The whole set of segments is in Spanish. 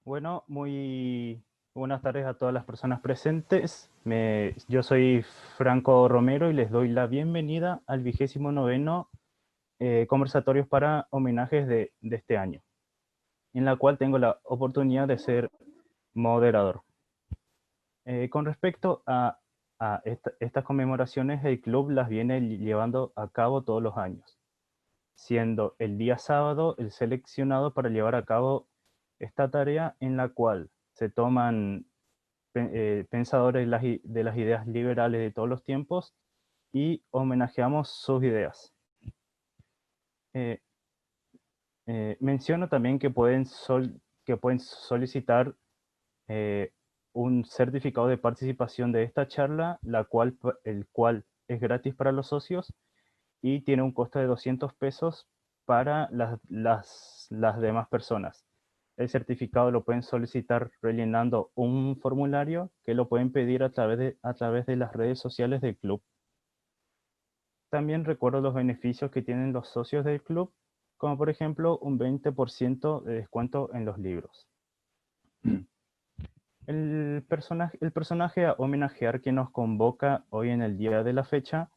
Bueno, muy buenas tardes a todas las personas presentes. Yo soy Franco Romero y les doy la bienvenida al 29º Conversatorios para Homenajes de este año, en la cual tengo la oportunidad de ser moderador. Con respecto a estas conmemoraciones, el club las viene llevando a cabo todos los años, siendo el día sábado el seleccionado para llevar a cabo esta tarea en la cual se toman pensadores de las ideas liberales de todos los tiempos y homenajeamos sus ideas. Eh, Menciono también que pueden solicitar eh, un certificado de participación de esta charla, el cual es gratis para los socios y tiene un costo de 200 pesos para las demás personas. El certificado lo pueden solicitar rellenando un formulario que lo pueden pedir a través de las redes sociales del club. También recuerdo los beneficios que tienen los socios del club, como por ejemplo un 20% de descuento en los libros. El personaje a homenajear que nos convoca hoy en el día de la fecha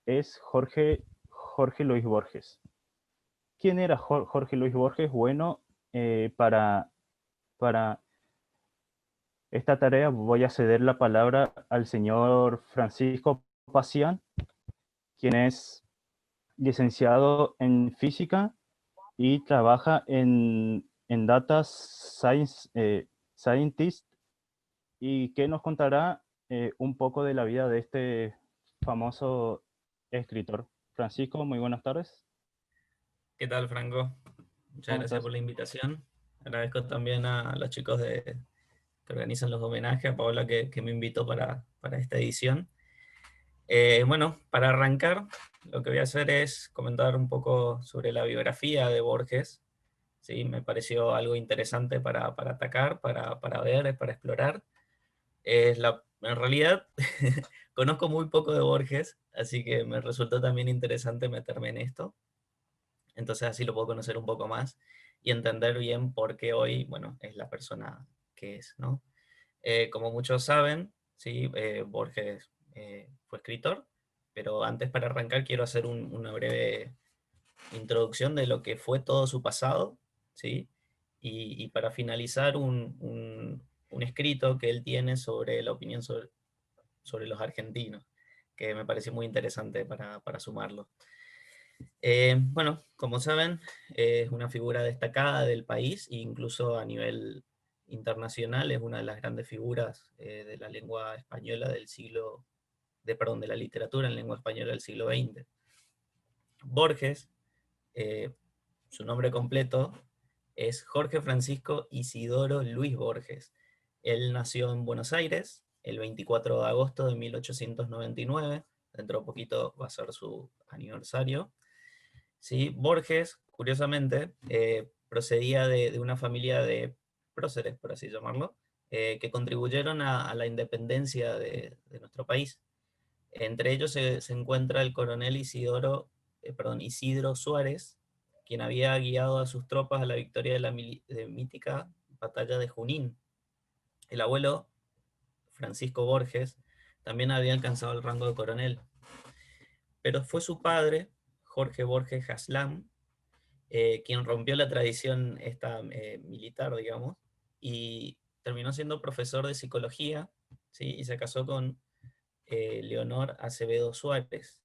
es Jorge Luis Borges. ¿Quién era Jorge Luis Borges? Bueno, para esta tarea voy a ceder la palabra al señor Francisco Pacián, quien es licenciado en física y trabaja en Data Scientist, y que nos contará un poco de la vida de este famoso escritor. Francisco, muy buenas tardes. ¿Qué tal, Franco? Muchas ¿Cómo gracias estás? por la invitación. Agradezco también a los chicos que organizan los homenajes, a Paola que me invitó para esta edición. Bueno, para arrancar, lo que voy a hacer es comentar un poco sobre la biografía de Borges. ¿Sí? Me pareció algo interesante para atacar, para ver, para explorar. En realidad, conozco muy poco de Borges, así que me resultó también interesante meterme en esto. Entonces así lo puedo conocer un poco más y entender bien por qué hoy, bueno, es la persona que es, ¿no? Como muchos saben, sí, Borges fue escritor, pero antes para arrancar quiero hacer una breve introducción de lo que fue todo su pasado, ¿sí? Y para finalizar un escrito que él tiene sobre la opinión sobre los argentinos, que me pareció muy interesante para sumarlo. Bueno, como saben, es una figura destacada del país e incluso a nivel internacional es una de las grandes figuras de la lengua española perdón, de la literatura en lengua española del siglo XX. Borges, eh, su nombre completo es Jorge Francisco Isidoro Luis Borges. Él nació en Buenos Aires el 24 de agosto de 1899, dentro de poquito va a ser su aniversario. ¿Sí? Borges, curiosamente, procedía de una familia de próceres, por así llamarlo, que contribuyeron a la independencia de nuestro país. Entre ellos se encuentra el coronel Isidro Suárez, quien había guiado a sus tropas a la victoria de la mítica batalla de Junín. El abuelo, Francisco Borges, también había alcanzado el rango de coronel, pero fue su padre, Jorge Borges Haslam, quien rompió la tradición esta militar, digamos, y terminó siendo profesor de psicología, ¿sí? Y se casó con Leonor Acevedo Suárez.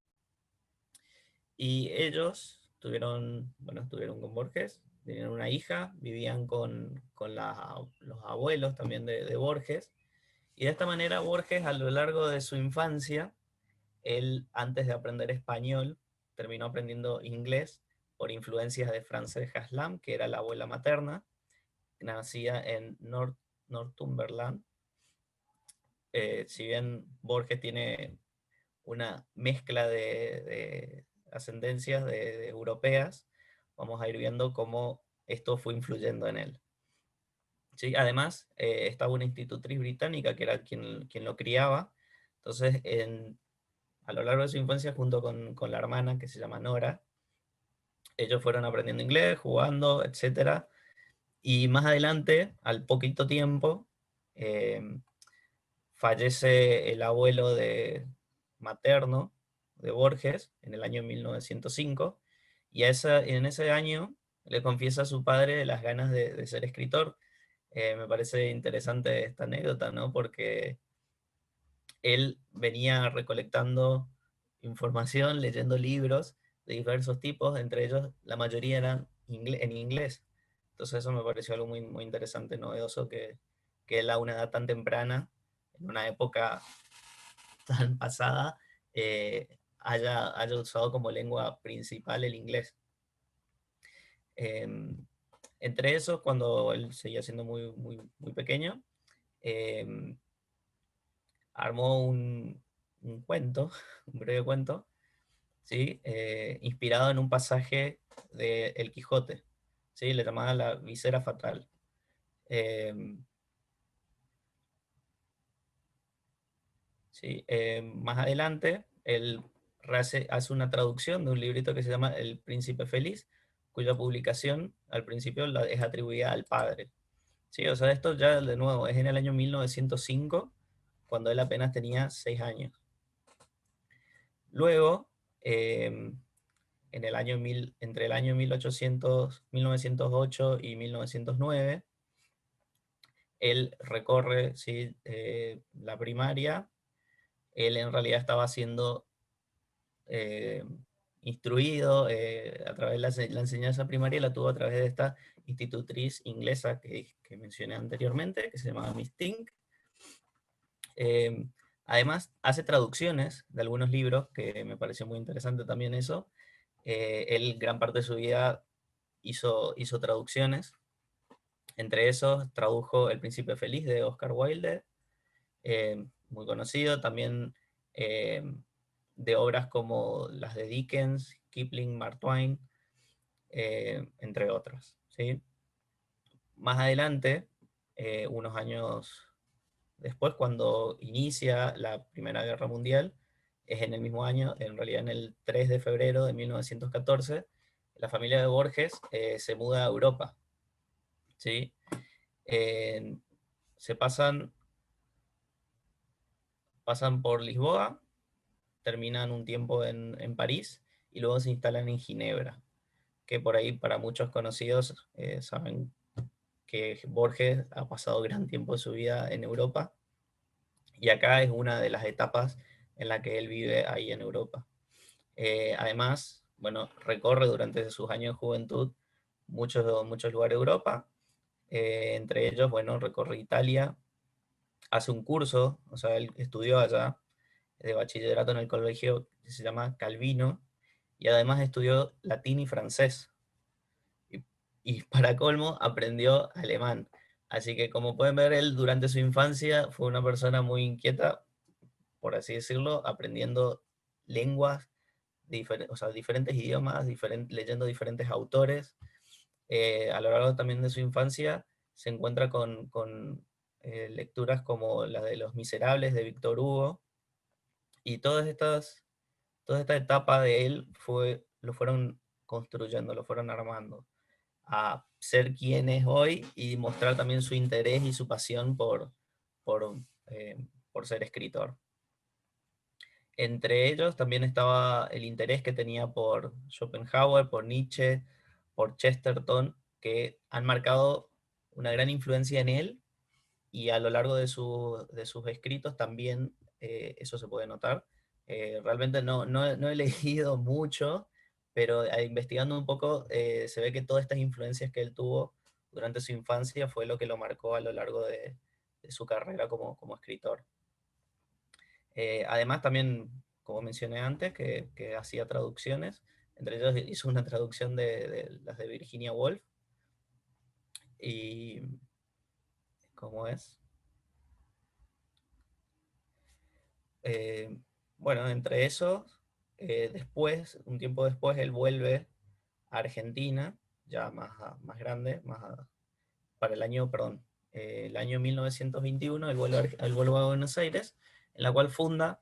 Y ellos estuvieron con Borges, tenían una hija, vivían con los abuelos también de Borges, y de esta manera Borges a lo largo de su infancia, él antes de aprender español, terminó aprendiendo inglés por influencias de Frances Haslam, que era la abuela materna, nacida en Northumberland. Si bien Borges tiene una mezcla de ascendencias de europeas, vamos a ir viendo cómo esto fue influyendo en él. ¿Sí? Además, estaba una institutriz británica que era quien lo criaba, entonces a lo largo de su infancia, junto con la hermana que se llama Nora, ellos fueron aprendiendo inglés, jugando, etcétera, Y más adelante, al poquito tiempo, fallece el abuelo materno de Borges en el año 1905, y en ese año le confiesa a su padre las ganas de ser escritor. Me parece interesante esta anécdota, ¿no? Porque él venía recolectando información, leyendo libros de diversos tipos, entre ellos la mayoría eran en inglés. Entonces eso me pareció algo muy, muy interesante, novedoso, que él a una edad tan temprana, en una época tan pasada, haya usado como lengua principal el inglés. Eh, Entre esos, cuando él seguía siendo muy, muy, muy pequeño, eh, armó un cuento, un breve cuento, ¿sí? Inspirado en un pasaje de El Quijote, ¿sí? Le llamaba La visera fatal. Eh, ¿Sí? Más adelante, él hace una traducción de un librito que se llama El Príncipe Feliz, cuya publicación al principio es atribuida al padre. ¿Sí? O sea, esto ya de nuevo es en el año 1905, cuando él apenas tenía 6 años. Luego, en el año entre el año 1908 y 1909, él recorre, ¿sí? La primaria. Él en realidad estaba siendo eh, instruido a través de la enseñanza primaria, la tuvo a través de esta institutriz inglesa que mencioné anteriormente, que se llamaba Miss Tink. Eh, Además, hace traducciones de algunos libros, que me pareció muy interesante también eso. Él gran parte de su vida hizo traducciones. Entre esos, tradujo El Príncipe Feliz de Oscar Wilde, muy conocido. También eh, de obras como las de Dickens, Kipling, Mark Twain, entre otras, ¿sí? Más adelante, unos años después, cuando inicia la Primera Guerra Mundial, es en el mismo año, en realidad en el 3 de febrero de 1914, la familia de Borges se muda a Europa, ¿sí? Eh, Se pasan por Lisboa, terminan un tiempo en París y luego se instalan en Ginebra, que por ahí para muchos conocidos saben que Borges ha pasado gran tiempo de su vida en Europa, y acá es una de las etapas en la que él vive ahí en Europa. Además, bueno, recorre durante sus años de juventud muchos lugares de Europa, entre ellos, bueno, recorre Italia, hace un curso, o sea, él estudió allá de bachillerato en el colegio que se llama Calvino, y además estudió latín y francés. Y, y para colmo, aprendió alemán. Así que como pueden ver, él durante su infancia fue una persona muy inquieta, por así decirlo, aprendiendo lenguas, o sea, diferentes idiomas, leyendo diferentes autores. A lo largo también de su infancia se encuentra con lecturas como la de Los Miserables de Víctor Hugo, y toda esta etapa de él lo fueron construyendo, lo fueron armando a ser quien es hoy, y mostrar también su interés y su pasión por, eh, por ser escritor. Entre ellos también estaba el interés que tenía por Schopenhauer, por Nietzsche, por Chesterton, que han marcado una gran influencia en él, y a lo largo de sus escritos también eso se puede notar. Realmente no he leído mucho, pero investigando un poco se ve que todas estas influencias que él tuvo durante su infancia fue lo que lo marcó a lo largo de su carrera como escritor. Además también, como mencioné antes, que hacía traducciones, entre ellos hizo una traducción de las de Virginia Woolf, y ¿cómo es? Eh, bueno, entre esos, después, un tiempo después, él vuelve a Argentina, ya más grande, para el año, perdón, el año 1921, él vuelve a Buenos Aires, en la cual funda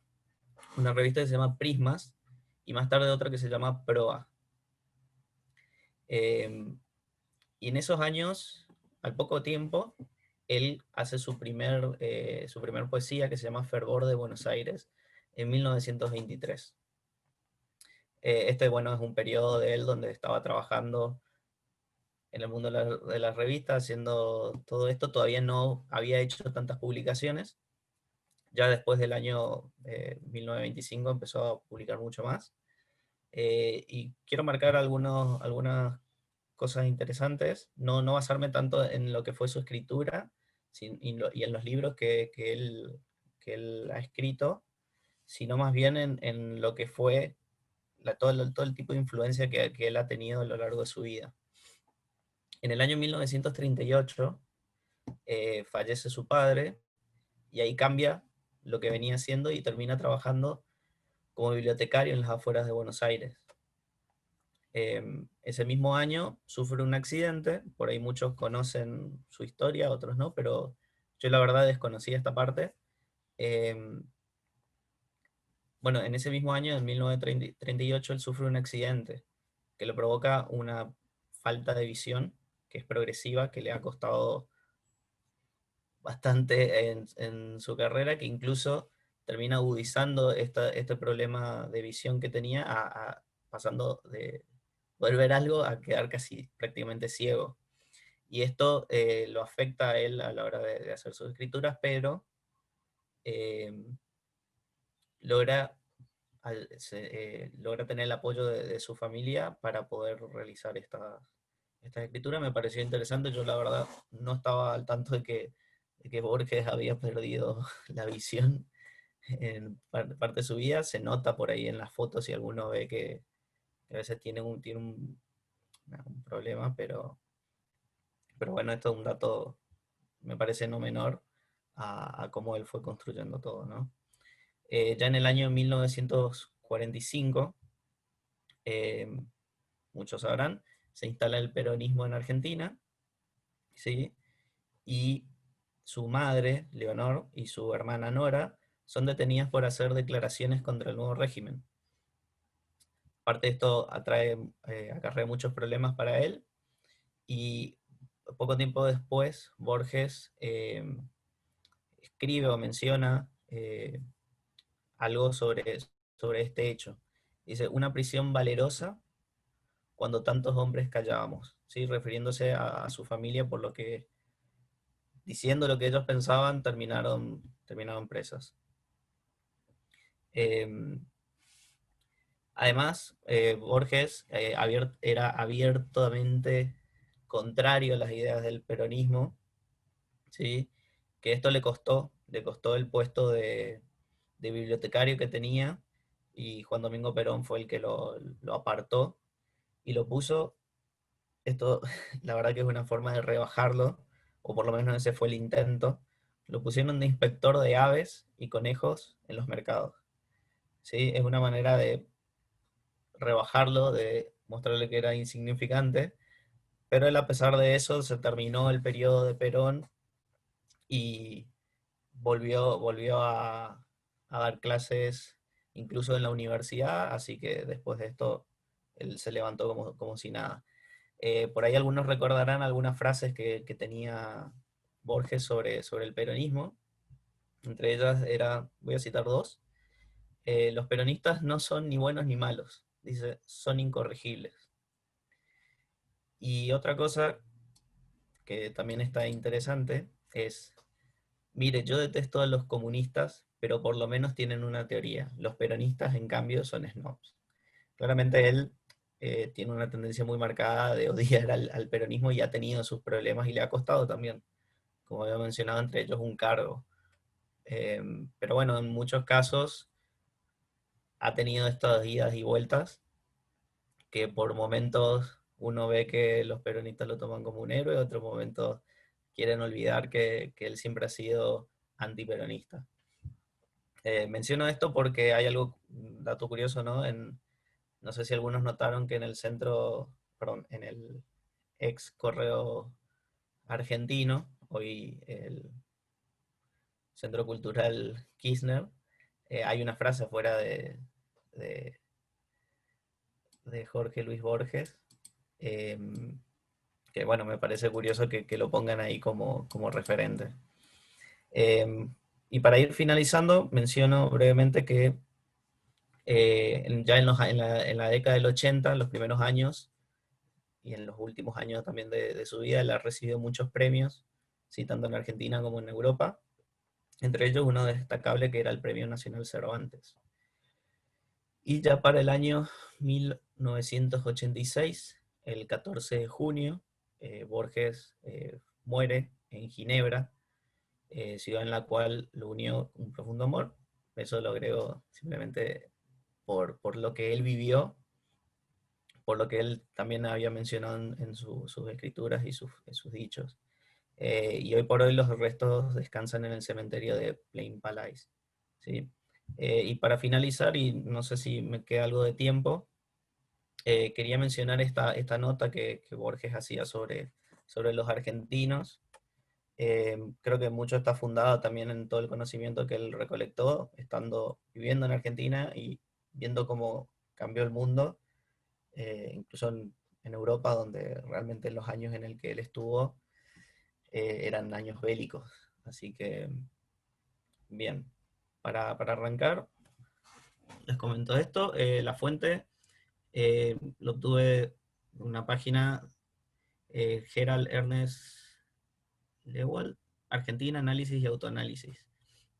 una revista que se llama Prismas, y más tarde otra que se llama Proa. Y en esos años al poco tiempo, él hace su primer poesía, que se llama Fervor de Buenos Aires, en 1923. Bueno, es un periodo de él donde estaba trabajando en el mundo de las revistas, haciendo todo esto. Todavía no había hecho tantas publicaciones. Ya después del año 1925 empezó a publicar mucho más. Y quiero marcar algunas cosas interesantes, no basarme tanto en lo que fue su escritura y en los libros que él ha escrito, sino más bien en lo que fue todo el tipo de influencia que él ha tenido a lo largo de su vida. En el año 1938 fallece su padre y ahí cambia lo que venía haciendo y termina trabajando como bibliotecario en las afueras de Buenos Aires. Ese mismo año sufre un accidente, por ahí muchos conocen su historia, otros no, pero yo la verdad desconocía esta parte. Bueno, en ese mismo año, en 1938, él sufre un accidente que le provoca una falta de visión, que es progresiva, que le ha costado bastante en su carrera, que incluso termina agudizando este problema de visión que tenía, pasando de poder ver algo a quedar casi prácticamente ciego. Y esto lo afecta a él a la hora de hacer sus escrituras, pero eh, logra, logra tener el apoyo de su familia para poder realizar estas escrituras. Me pareció interesante. Yo la verdad no estaba al tanto de que Borges había perdido la visión en parte de su vida. Se nota por ahí en las fotos y alguno ve que a veces tiene un problema, pero bueno, esto es un dato, me parece no menor a cómo él fue construyendo todo, ¿no? Ya en el año 1945, eh, muchos sabrán, se instala el peronismo en Argentina, ¿sí? Y su madre, Leonor, y su hermana Nora son detenidas por hacer declaraciones contra el nuevo régimen. Aparte de esto, acarrea muchos problemas para él, y poco tiempo después, Borges escribe o menciona algo sobre este hecho. Dice, una prisión valerosa cuando tantos hombres callábamos, ¿sí? Refiriéndose a su familia, por lo que, diciendo lo que ellos pensaban, terminaron presas. Eh, Además, Borges era abiertamente contrario a las ideas del peronismo, ¿sí? Que esto le costó el puesto de bibliotecario que tenía, y Juan Domingo Perón fue el que lo apartó y lo puso. Esto, la verdad que es una forma de rebajarlo, o por lo menos ese fue el intento. Lo pusieron de inspector de aves y conejos en los mercados. ¿Sí? Es una manera de rebajarlo, de mostrarle que era insignificante, pero él, a pesar de eso, se terminó el periodo de Perón y volvió a dar clases incluso en la universidad, así que después de esto él se levantó como si nada. Por ahí algunos recordarán algunas frases que tenía Borges sobre el peronismo. Entre ellas voy a citar dos. Los peronistas no son ni buenos ni malos, dice, son incorregibles. Y otra cosa que también está interesante es, mire, yo detesto a los comunistas, pero por lo menos tienen una teoría. Los peronistas, en cambio, son snobs. Claramente él tiene una tendencia muy marcada de odiar al peronismo, y ha tenido sus problemas y le ha costado también, como había mencionado, entre ellos un cargo. Pero bueno, en muchos casos ha tenido estas idas y vueltas, que por momentos uno ve que los peronistas lo toman como un héroe, otros momentos quieren olvidar que él siempre ha sido antiperonista. Menciono esto porque hay un dato curioso, ¿no? No sé si algunos notaron que en el centro, perdón, en el ex correo argentino, hoy el Centro Cultural Kirchner, hay una frase fuera de Jorge Luis Borges, eh, que bueno, me parece curioso que lo pongan ahí como referente. Y para ir finalizando, menciono brevemente que ya en la década del 80, en los primeros años, y en los últimos años también de su vida, él ha recibido muchos premios, sí, tanto en Argentina como en Europa, entre ellos uno destacable que era el Premio Nacional Cervantes. Y ya para el año 1986, el 14 de junio, Borges muere en Ginebra, ciudad en la cual lo unió un profundo amor. Eso lo agrego simplemente por lo que él vivió, por lo que él también había mencionado en sus escrituras y en sus dichos. Y hoy por hoy los restos descansan en el cementerio de Plain Palais. ¿Sí? Y para finalizar, y no sé si me queda algo de tiempo, quería mencionar esta nota que Borges hacía sobre los argentinos. Creo que mucho está fundado también en todo el conocimiento que él recolectó, viviendo en Argentina y viendo cómo cambió el mundo, incluso en Europa, donde realmente en los años en el que él estuvo eran años bélicos. Así que, bien, para arrancar, les comento esto. La fuente lo obtuve en una página, Gerald Ernest Lewald, Argentina, Análisis y Autoanálisis,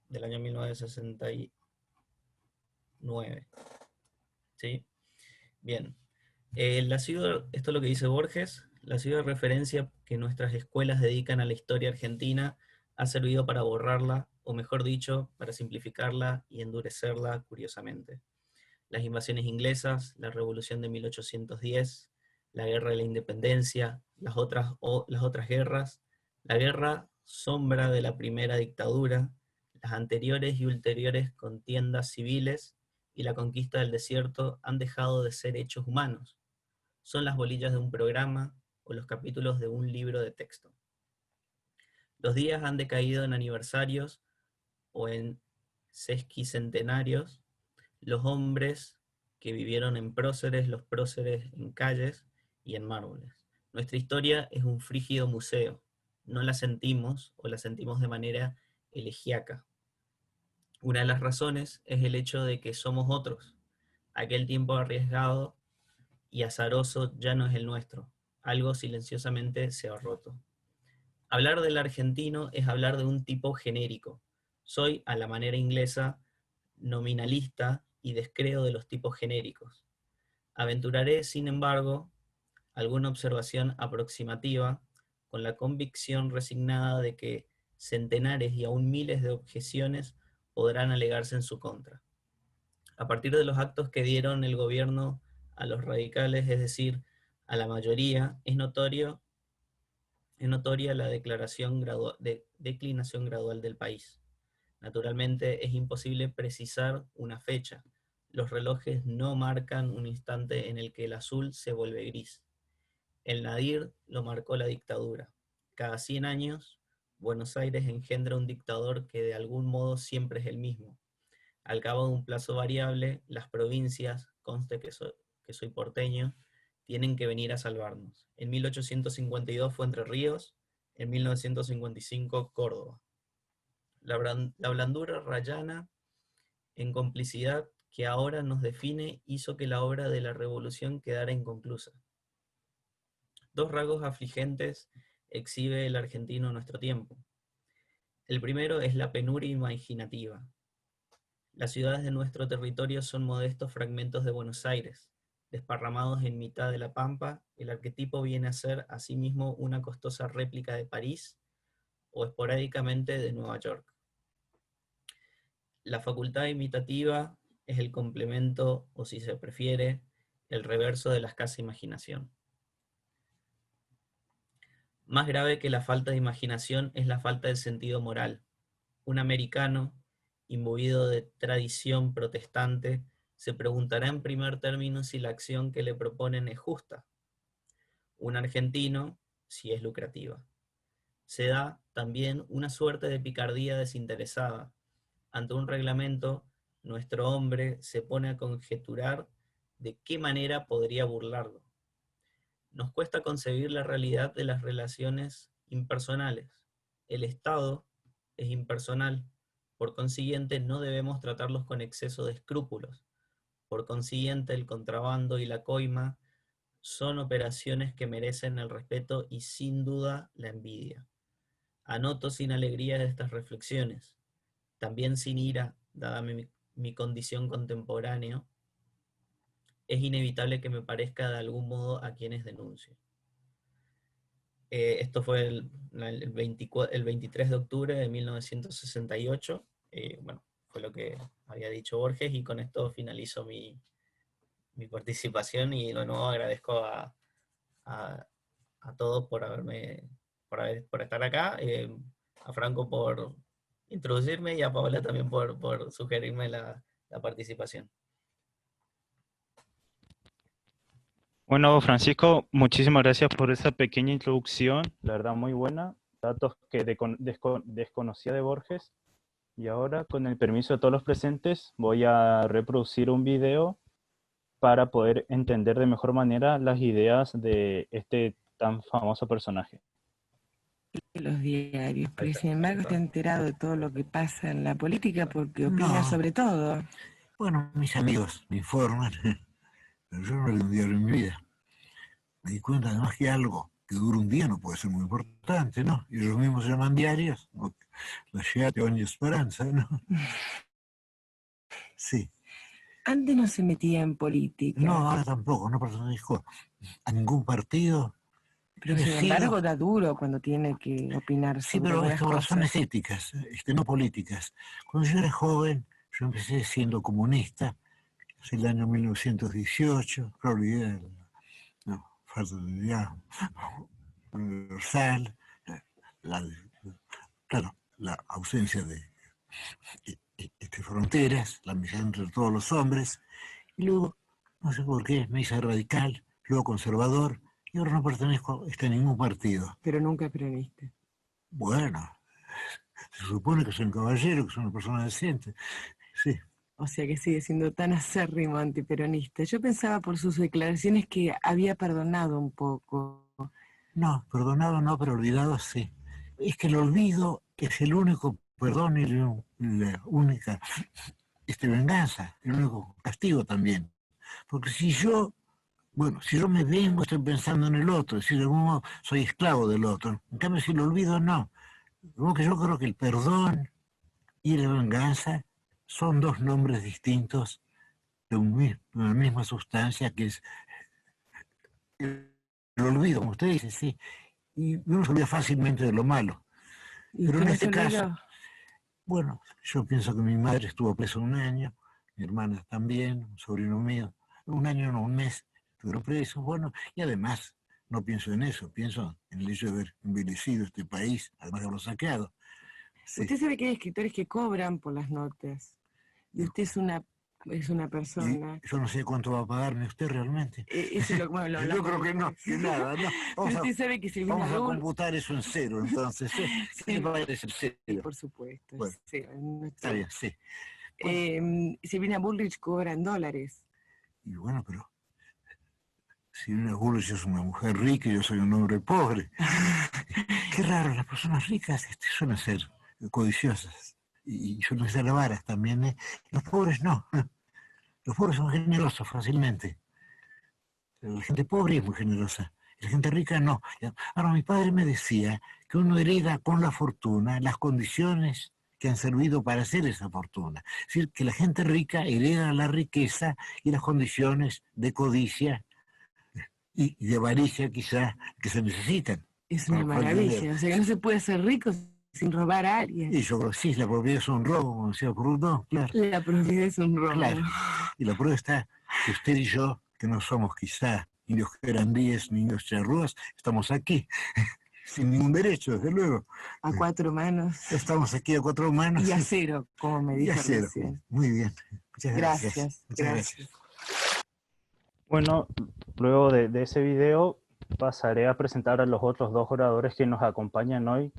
del año 1969. ¿Sí? Bien. Esto es lo que dice Borges: la ciudad de referencia que nuestras escuelas dedican a la historia argentina ha servido para borrarla, o mejor dicho, para simplificarla y endurecerla curiosamente. Las invasiones inglesas, la revolución de 1810, la guerra de la independencia, las otras guerras, la guerra sombra de la primera dictadura, las anteriores y ulteriores contiendas civiles y la conquista del desierto han dejado de ser hechos humanos. Son las bolillas de un programa o los capítulos de un libro de texto. Los días han decaído en aniversarios o en sesquicentenarios. Los hombres que vivieron en próceres, los próceres en calles y en mármoles. Nuestra historia es un frígido museo. No la sentimos o la sentimos de manera elegíaca. Una de las razones es el hecho de que somos otros. Aquel tiempo arriesgado y azaroso ya no es el nuestro. Algo silenciosamente se ha roto. Hablar del argentino es hablar de un tipo genérico. Soy, a la manera inglesa, nominalista y descreo de los tipos genéricos. Aventuraré, sin embargo, alguna observación aproximativa con la convicción resignada de que centenares y aún miles de objeciones podrán alegarse en su contra. A partir de los actos que dieron el gobierno a los radicales, es decir, a la mayoría, es notoria la declinación gradual del país. Naturalmente es imposible precisar una fecha. Los relojes no marcan un instante en el que el azul se vuelve gris. El nadir lo marcó la dictadura. Cada 100 años, Buenos Aires engendra un dictador que de algún modo siempre es el mismo. Al cabo de un plazo variable, las provincias, conste que soy porteño, tienen que venir a salvarnos. En 1852 fue Entre Ríos, en 1955 Córdoba. La blandura rayana en complicidad que ahora nos define hizo que la obra de la revolución quedara inconclusa. Dos rasgos afligentes exhibe el argentino en nuestro tiempo. El primero es la penuria imaginativa. Las ciudades de nuestro territorio son modestos fragmentos de Buenos Aires. Desparramados en mitad de la pampa, el arquetipo viene a ser asimismo una costosa réplica de París o esporádicamente de Nueva York. La facultad imitativa es el complemento, o si se prefiere, el reverso de la escasa imaginación. Más grave que la falta de imaginación es la falta del sentido moral. Un americano, imbuido de tradición protestante, se preguntará en primer término si la acción que le proponen es justa. Un argentino, si es lucrativa. Se da también una suerte de picardía desinteresada. Ante un reglamento, nuestro hombre se pone a conjeturar de qué manera podría burlarlo. nos cuesta concebir la realidad de las relaciones impersonales. El Estado es impersonal, por consiguiente no debemos tratarlos con exceso de escrúpulos. Por consiguiente, el contrabando y la coima son operaciones que merecen el respeto y sin duda la envidia. Anoto sin alegría estas reflexiones, también sin ira, dada mi condición contemporánea, es inevitable que me parezca de algún modo a quienes denuncio. Esto fue el 23 de octubre de 1968. Bueno, fue lo que había dicho Borges, y con esto finalizo mi participación, y de nuevo agradezco a, a todos por estar acá, a Franco por introducirme, y a Paola también por sugerirme la participación. Bueno, Francisco, muchísimas gracias por esa pequeña introducción, la verdad muy buena, datos que desconocía de Borges. Y ahora, con el permiso de todos los presentes, voy a reproducir un video para poder entender de mejor manera las ideas de este tan famoso personaje. Los diarios, pero sin embargo está enterado de todo lo que pasa en la política porque opina sobre todo. Bueno, mis amigos me informan, pero yo no leo un diario en mi vida. Me di cuenta además que algo que dura un día no puede ser muy importante, ¿no? Y ellos mismos se llaman diarios, la Sciate ogni Esperanza, ¿no? Sí. Antes no se metía en política. No, ahora tampoco, no pertenezco a ningún partido. Pero sin embargo da duro cuando tiene que opinar sobre sí, pero algunas por cosas. razones éticas, no políticas. Cuando yo era joven, yo empecé siendo comunista, es el año 1918, claro, no, falta de idea universal, claro, la ausencia de fronteras, la amistad entre todos los hombres, y luego, no sé por qué, me hice radical, luego conservador, y ahora no pertenezco a ningún partido. Pero nunca peronista. Bueno, se supone que soy un caballero, que soy una persona decente, sí. O sea que sigue siendo tan acérrimo antiperonista. Yo pensaba por sus declaraciones que había perdonado un poco. No, perdonado no, pero olvidado sí. Es que el olvido es el único perdón y la única venganza, el único castigo también. Porque si yo me vengo, estoy pensando en el otro, es decir, de algún modo soy esclavo del otro. En cambio, si lo olvido, no. Como que yo creo que el perdón y la venganza son dos nombres distintos de una misma sustancia, que es el olvido, como usted dice, sí. Y uno se olvida fácilmente de lo malo. Pero en este caso, bueno, yo pienso que mi madre estuvo presa un año, mi hermana también, un sobrino mío, un año, no, un mes, estuvieron presos, bueno, y además no pienso en eso, pienso en el hecho de haber envilecido este país, además de haberlo saqueado. Sí. Usted sabe que hay escritores que cobran por las notas, y usted es una persona... Yo no sé cuánto va a pagarme usted realmente. Bueno, yo creo que no, que nada, no. Usted sabe que Silvina vamos a computar eso en cero, entonces. Sí, parece cero. Por supuesto. Bueno, sí, está bien, sí. Silvina Bullrich cobra en dólares. Y bueno, pero Silvina Bullrich es una mujer rica y yo soy un hombre pobre. Qué raro, las personas ricas suelen ser codiciosas y suelen ser avaras también. Los pobres no. Los pobres son generosos fácilmente. La gente pobre es muy generosa. La gente rica no. Ahora, mi padre me decía que uno hereda con la fortuna las condiciones que han servido para hacer esa fortuna. Es decir, que la gente rica hereda la riqueza y las condiciones de codicia y de avaricia quizá que se necesitan. Es una maravilla. O sea, que no se puede ser rico sin robar a alguien. Y yo creo que sí, la propiedad es un robo, como decía Proudhon, claro. La propiedad es un robo. Claro. Y la prueba está que usted y yo, que no somos quizá indios querandíes ni indios charrúas, estamos aquí, sin ningún derecho, desde luego. A cuatro manos. Estamos aquí a cuatro manos. Y a cero, como me dijo recién. Muy bien. Muchas gracias. Muchas gracias. Bueno, luego de ese video pasaré a presentar a los otros dos oradores que nos acompañan hoy,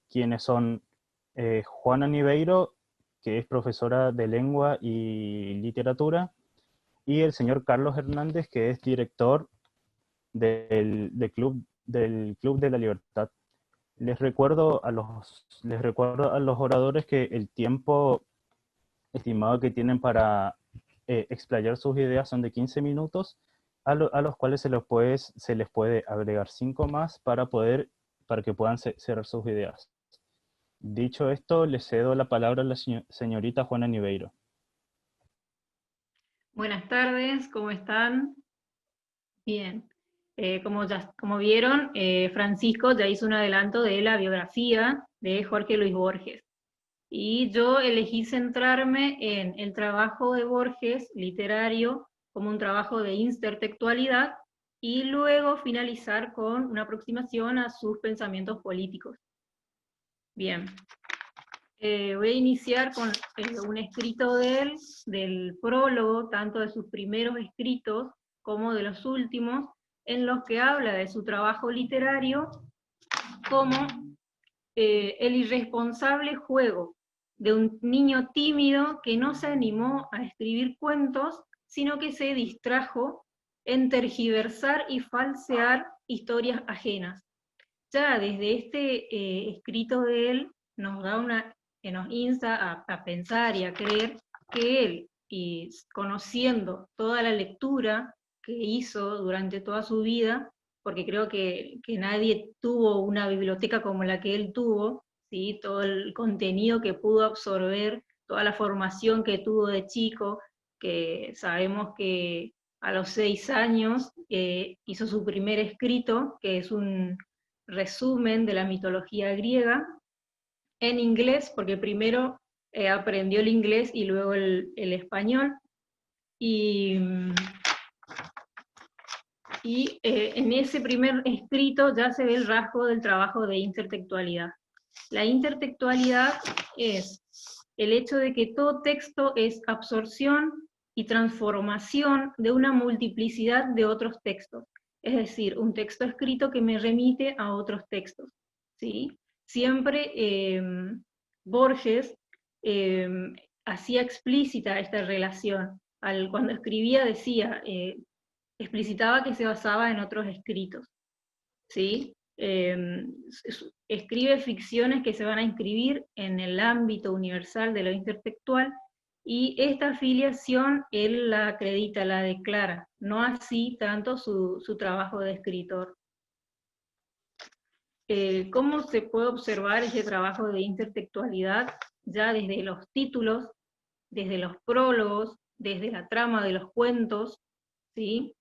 quienes son Juana Niveiro, que es profesora de lengua y literatura, y el señor Carlos Hernández, que es director del Club de la Libertad. Les recuerdo a los oradores que el tiempo estimado que tienen para explayar sus ideas son de 15 minutos, a los cuales se les puede agregar 5 más para que puedan cerrar sus ideas. Dicho esto, le cedo la palabra a la señorita Juana Niveiro. Buenas tardes, ¿cómo están? Bien. Como vieron, Francisco ya hizo un adelanto de la biografía de Jorge Luis Borges. Y yo elegí centrarme en el trabajo de Borges literario como un trabajo de intertextualidad y luego finalizar con una aproximación a sus pensamientos políticos. Bien. Voy a iniciar con un escrito de él, del prólogo, tanto de sus primeros escritos como de los últimos, en los que habla de su trabajo literario como el irresponsable juego de un niño tímido que no se animó a escribir cuentos, sino que se distrajo en tergiversar y falsear historias ajenas. Ya desde este escrito de él nos insta a pensar y a creer que él, y conociendo toda la lectura que hizo durante toda su vida, porque creo que nadie tuvo una biblioteca como la que él tuvo, ¿sí? Todo el contenido que pudo absorber, toda la formación que tuvo de chico, que sabemos que a los 6 años hizo su primer escrito, que es un resumen de la mitología griega, en inglés, porque primero aprendió el inglés y luego el español, y en ese primer escrito ya se ve el rasgo del trabajo de intertextualidad. La intertextualidad es el hecho de que todo texto es absorción y transformación de una multiplicidad de otros textos, es decir, un texto escrito que me remite a otros textos, ¿sí? Siempre Borges hacía explícita esta relación. Cuando escribía decía, explicitaba que se basaba en otros escritos, ¿sí? Escribe ficciones que se van a inscribir en el ámbito universal de lo intertextual, y esta afiliación él la acredita, la declara, no así tanto su trabajo de escritor. ¿Cómo se puede observar ese trabajo de intertextualidad? Ya desde los títulos, desde los prólogos, desde la trama de los cuentos, ¿sí?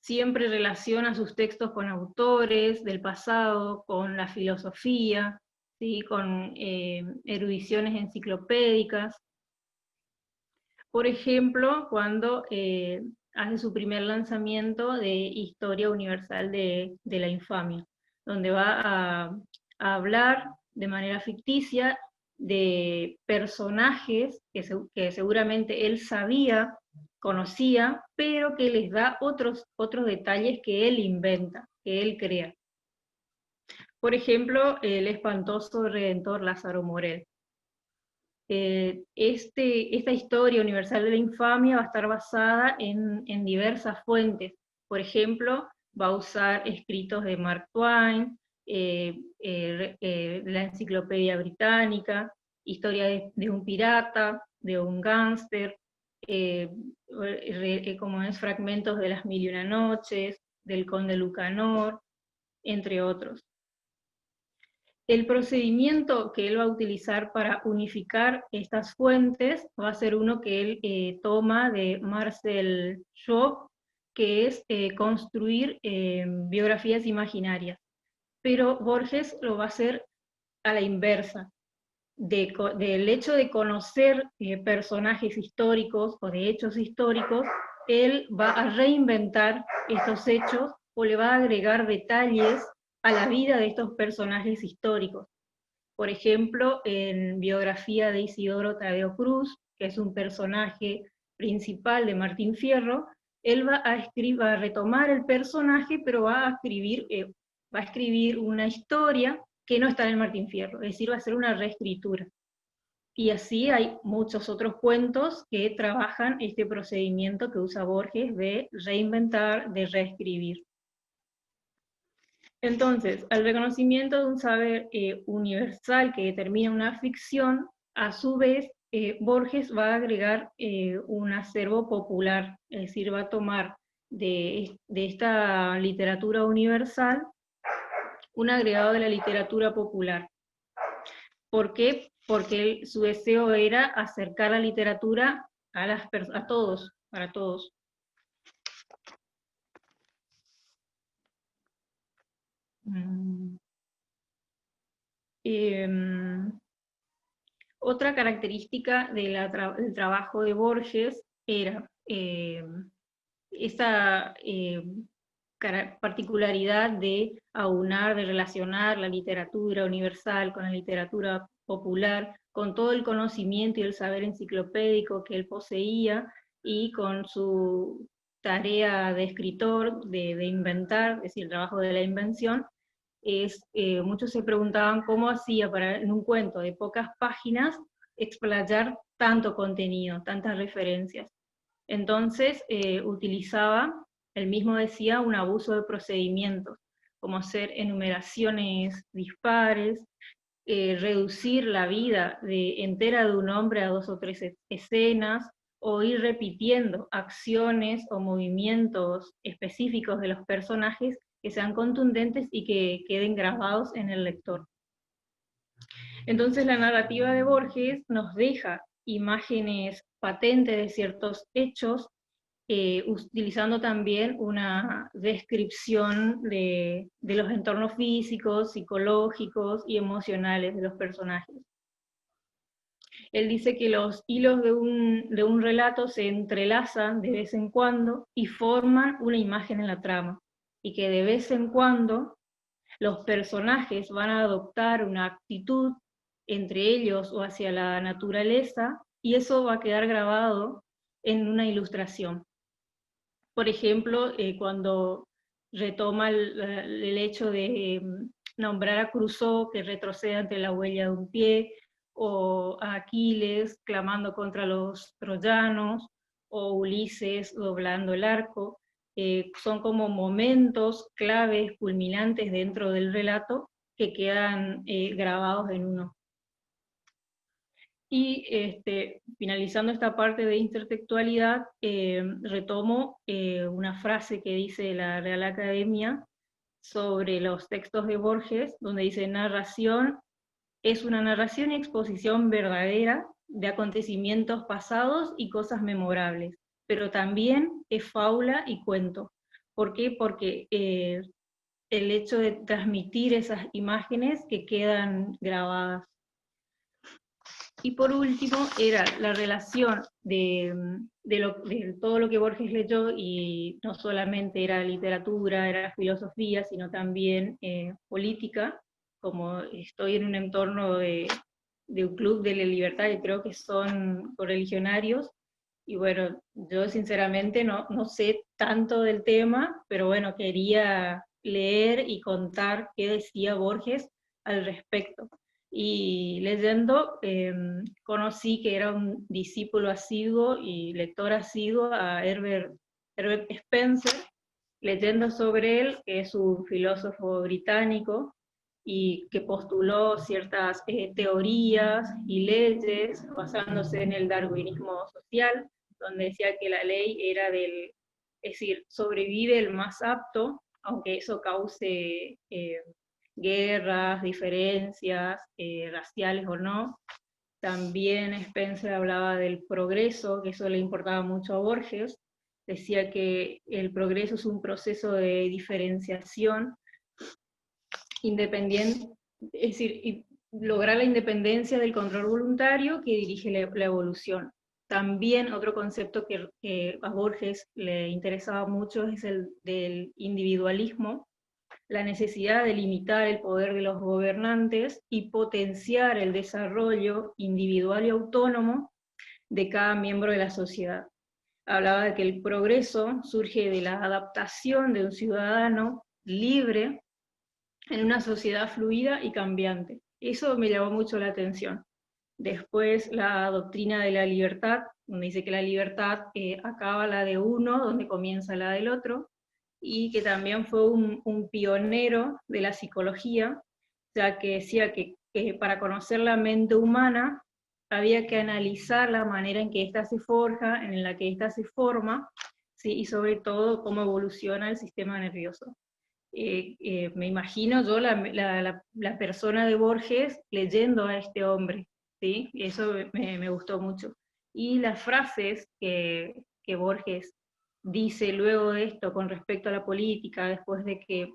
Siempre relaciona sus textos con autores del pasado, con la filosofía, ¿sí? Con erudiciones enciclopédicas. Por ejemplo, cuando hace su primer lanzamiento de Historia Universal de la Infamia, donde va a hablar de manera ficticia de personajes que seguramente él sabía, conocía, pero que les da otros detalles que él inventa, que él crea. Por ejemplo, el espantoso redentor Lázaro Morel. Esta historia universal de la infamia va a estar basada en diversas fuentes. Por ejemplo, va a usar escritos de Mark Twain, la Enciclopedia Británica, historia de un pirata, de un gángster, como es fragmentos de Las Mil y Una Noches, del Conde Lucanor, entre otros. El procedimiento que él va a utilizar para unificar estas fuentes va a ser uno que él toma de Marcel Job, que es construir biografías imaginarias. Pero Borges lo va a hacer a la inversa. Del hecho de conocer personajes históricos o de hechos históricos, él va a reinventar estos hechos o le va a agregar detalles a la vida de estos personajes históricos. Por ejemplo, en biografía de Isidoro Tadeo Cruz, que es un personaje principal de Martín Fierro, él va a retomar el personaje, pero va a escribir una historia que no está en Martín Fierro, es decir, va a ser una reescritura. Y así hay muchos otros cuentos que trabajan este procedimiento que usa Borges de reinventar, de reescribir. Entonces, al reconocimiento de un saber universal que determina una ficción, a su vez, Borges va a agregar un acervo popular, es decir, va a tomar de esta literatura universal un agregado de la literatura popular. ¿Por qué? Porque su deseo era acercar la literatura a todos, para todos. Otra característica del trabajo de Borges era esa particularidad de aunar, de relacionar la literatura universal con la literatura popular, con todo el conocimiento y el saber enciclopédico que él poseía, y con su tarea de escritor, de inventar, es decir, el trabajo de la invención. Muchos se preguntaban cómo hacía para, en un cuento de pocas páginas, explayar tanto contenido, tantas referencias. Entonces utilizaba, él mismo decía, un abuso de procedimientos, como hacer enumeraciones dispares, reducir la vida entera de un hombre a 2 o 3 escenas, o ir repitiendo acciones o movimientos específicos de los personajes que sean contundentes y que queden grabados en el lector. Entonces la narrativa de Borges nos deja imágenes patentes de ciertos hechos, utilizando también una descripción de los entornos físicos, psicológicos y emocionales de los personajes. Él dice que los hilos de un relato se entrelazan de vez en cuando y forman una imagen en la trama, y que de vez en cuando los personajes van a adoptar una actitud entre ellos o hacia la naturaleza, y eso va a quedar grabado en una ilustración. Por ejemplo, cuando retoma el hecho de nombrar a Crusoe, que retrocede ante la huella de un pie, o a Aquiles clamando contra los troyanos, o Ulises doblando el arco, son como momentos claves, culminantes dentro del relato, que quedan grabados en uno. Y finalizando esta parte de intertextualidad, retomo una frase que dice la Real Academia sobre los textos de Borges, donde dice: narración es una narración y exposición verdadera de acontecimientos pasados y cosas memorables, pero también es fábula y cuento. ¿Por qué? Porque el hecho de transmitir esas imágenes que quedan grabadas. Y por último, era la relación de todo lo que Borges leyó, y no solamente era literatura, era filosofía, sino también política. Como estoy en un entorno de un club de la libertad, que creo que son correligionarios, y bueno, yo sinceramente no sé tanto del tema, pero bueno, quería leer y contar qué decía Borges al respecto. Y leyendo, conocí que era un discípulo asiduo y lector asiduo a Herbert Spencer, leyendo sobre él, que es un filósofo británico, y que postuló ciertas teorías y leyes basándose en el darwinismo social, donde decía que la ley era es decir, sobrevive el más apto, aunque eso cause guerras, diferencias raciales o no. También Spencer hablaba del progreso, que eso le importaba mucho a Borges. Decía que el progreso es un proceso de diferenciación independiente, es decir, y lograr la independencia del control voluntario que dirige la evolución. También otro concepto que a Borges le interesaba mucho es el del individualismo, la necesidad de limitar el poder de los gobernantes y potenciar el desarrollo individual y autónomo de cada miembro de la sociedad. Hablaba de que el progreso surge de la adaptación de un ciudadano libre en una sociedad fluida y cambiante. Eso me llamó mucho la atención. Después la doctrina de la libertad, donde dice que la libertad acaba la de uno, donde comienza la del otro, y que también fue un pionero de la psicología, ya que decía que para conocer la mente humana había que analizar la manera en que ésta se forja, en la que ésta se forma, ¿sí? Y sobre todo cómo evoluciona el sistema nervioso. Me imagino yo la persona de Borges leyendo a este hombre, ¿sí? Eso me gustó mucho. Y las frases que Borges dice luego de esto con respecto a la política, después de que,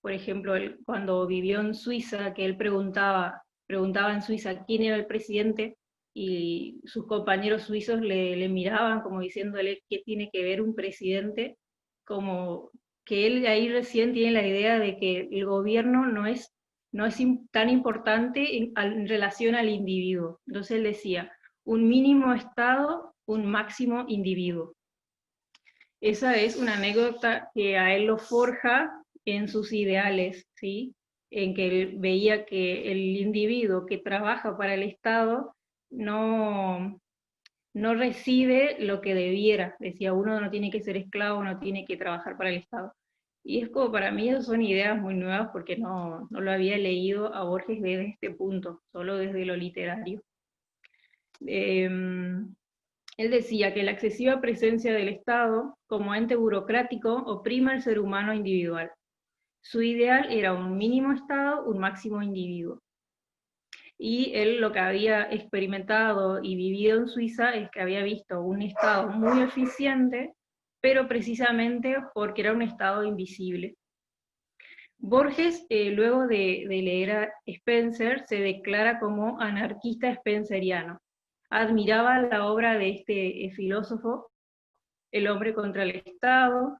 por ejemplo, cuando vivió en Suiza, que él preguntaba en Suiza quién era el presidente, y sus compañeros suizos le miraban como diciéndole qué tiene que ver un presidente, como que él ahí recién tiene la idea de que el gobierno no es tan importante en relación al individuo. Entonces él decía, un mínimo Estado, un máximo individuo. Esa es una anécdota que a él lo forja en sus ideales, ¿sí? En que él veía que el individuo que trabaja para el Estado no recibe lo que debiera. Decía, uno no tiene que ser esclavo, no tiene que trabajar para el Estado. Y es como, para mí son ideas muy nuevas porque no lo había leído a Borges desde este punto, solo desde lo literario. Él decía que la excesiva presencia del Estado como ente burocrático oprime al ser humano individual. Su ideal era un mínimo Estado, un máximo individuo. Y él lo que había experimentado y vivido en Suiza es que había visto un Estado muy eficiente, pero precisamente porque era un Estado invisible. Borges, luego de leer a Spencer, se declara como anarquista spenceriano. Admiraba la obra de este filósofo, El hombre contra el Estado,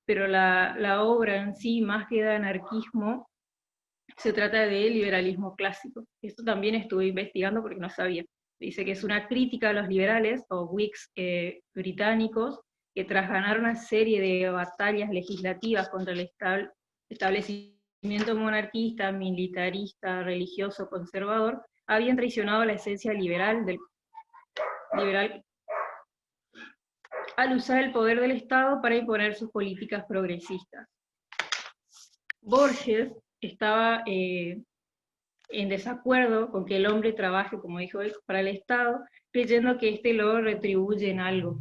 pero la obra en sí, más que de anarquismo, se trata de liberalismo clásico. Esto también estuve investigando porque no sabía. Dice que es una crítica a los liberales, o Whigs británicos, que tras ganar una serie de batallas legislativas contra el establecimiento monarquista, militarista, religioso, conservador, habían traicionado la esencia liberal al usar el poder del Estado para imponer sus políticas progresistas. Borges estaba en desacuerdo con que el hombre trabaje, como dijo él, para el Estado, creyendo que éste lo retribuye en algo.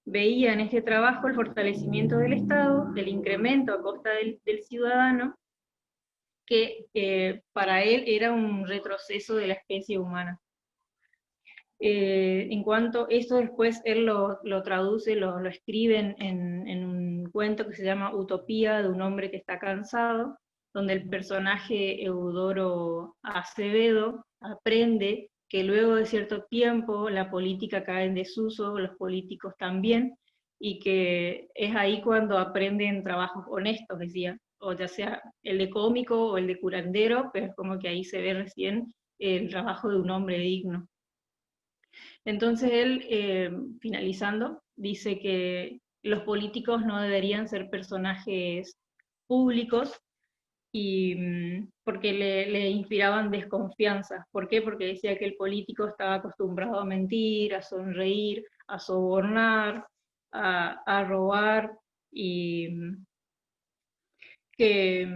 Veía en este trabajo el fortalecimiento del Estado, del incremento a costa del ciudadano, que para él era un retroceso de la especie humana. En cuanto a esto, después él lo traduce, lo escribe en un cuento que se llama Utopía de un hombre que está cansado, donde el personaje Eudoro Acevedo aprende que luego de cierto tiempo la política cae en desuso, los políticos también, y que es ahí cuando aprenden trabajos honestos, decía, o ya sea el de cómico o el de curandero, pero es como que ahí se ve recién el trabajo de un hombre digno. Entonces él, finalizando, dice que los políticos no deberían ser personajes públicos y porque le inspiraban desconfianza. ¿Por qué? Porque decía que el político estaba acostumbrado a mentir, a sonreír, a sobornar, a robar, y que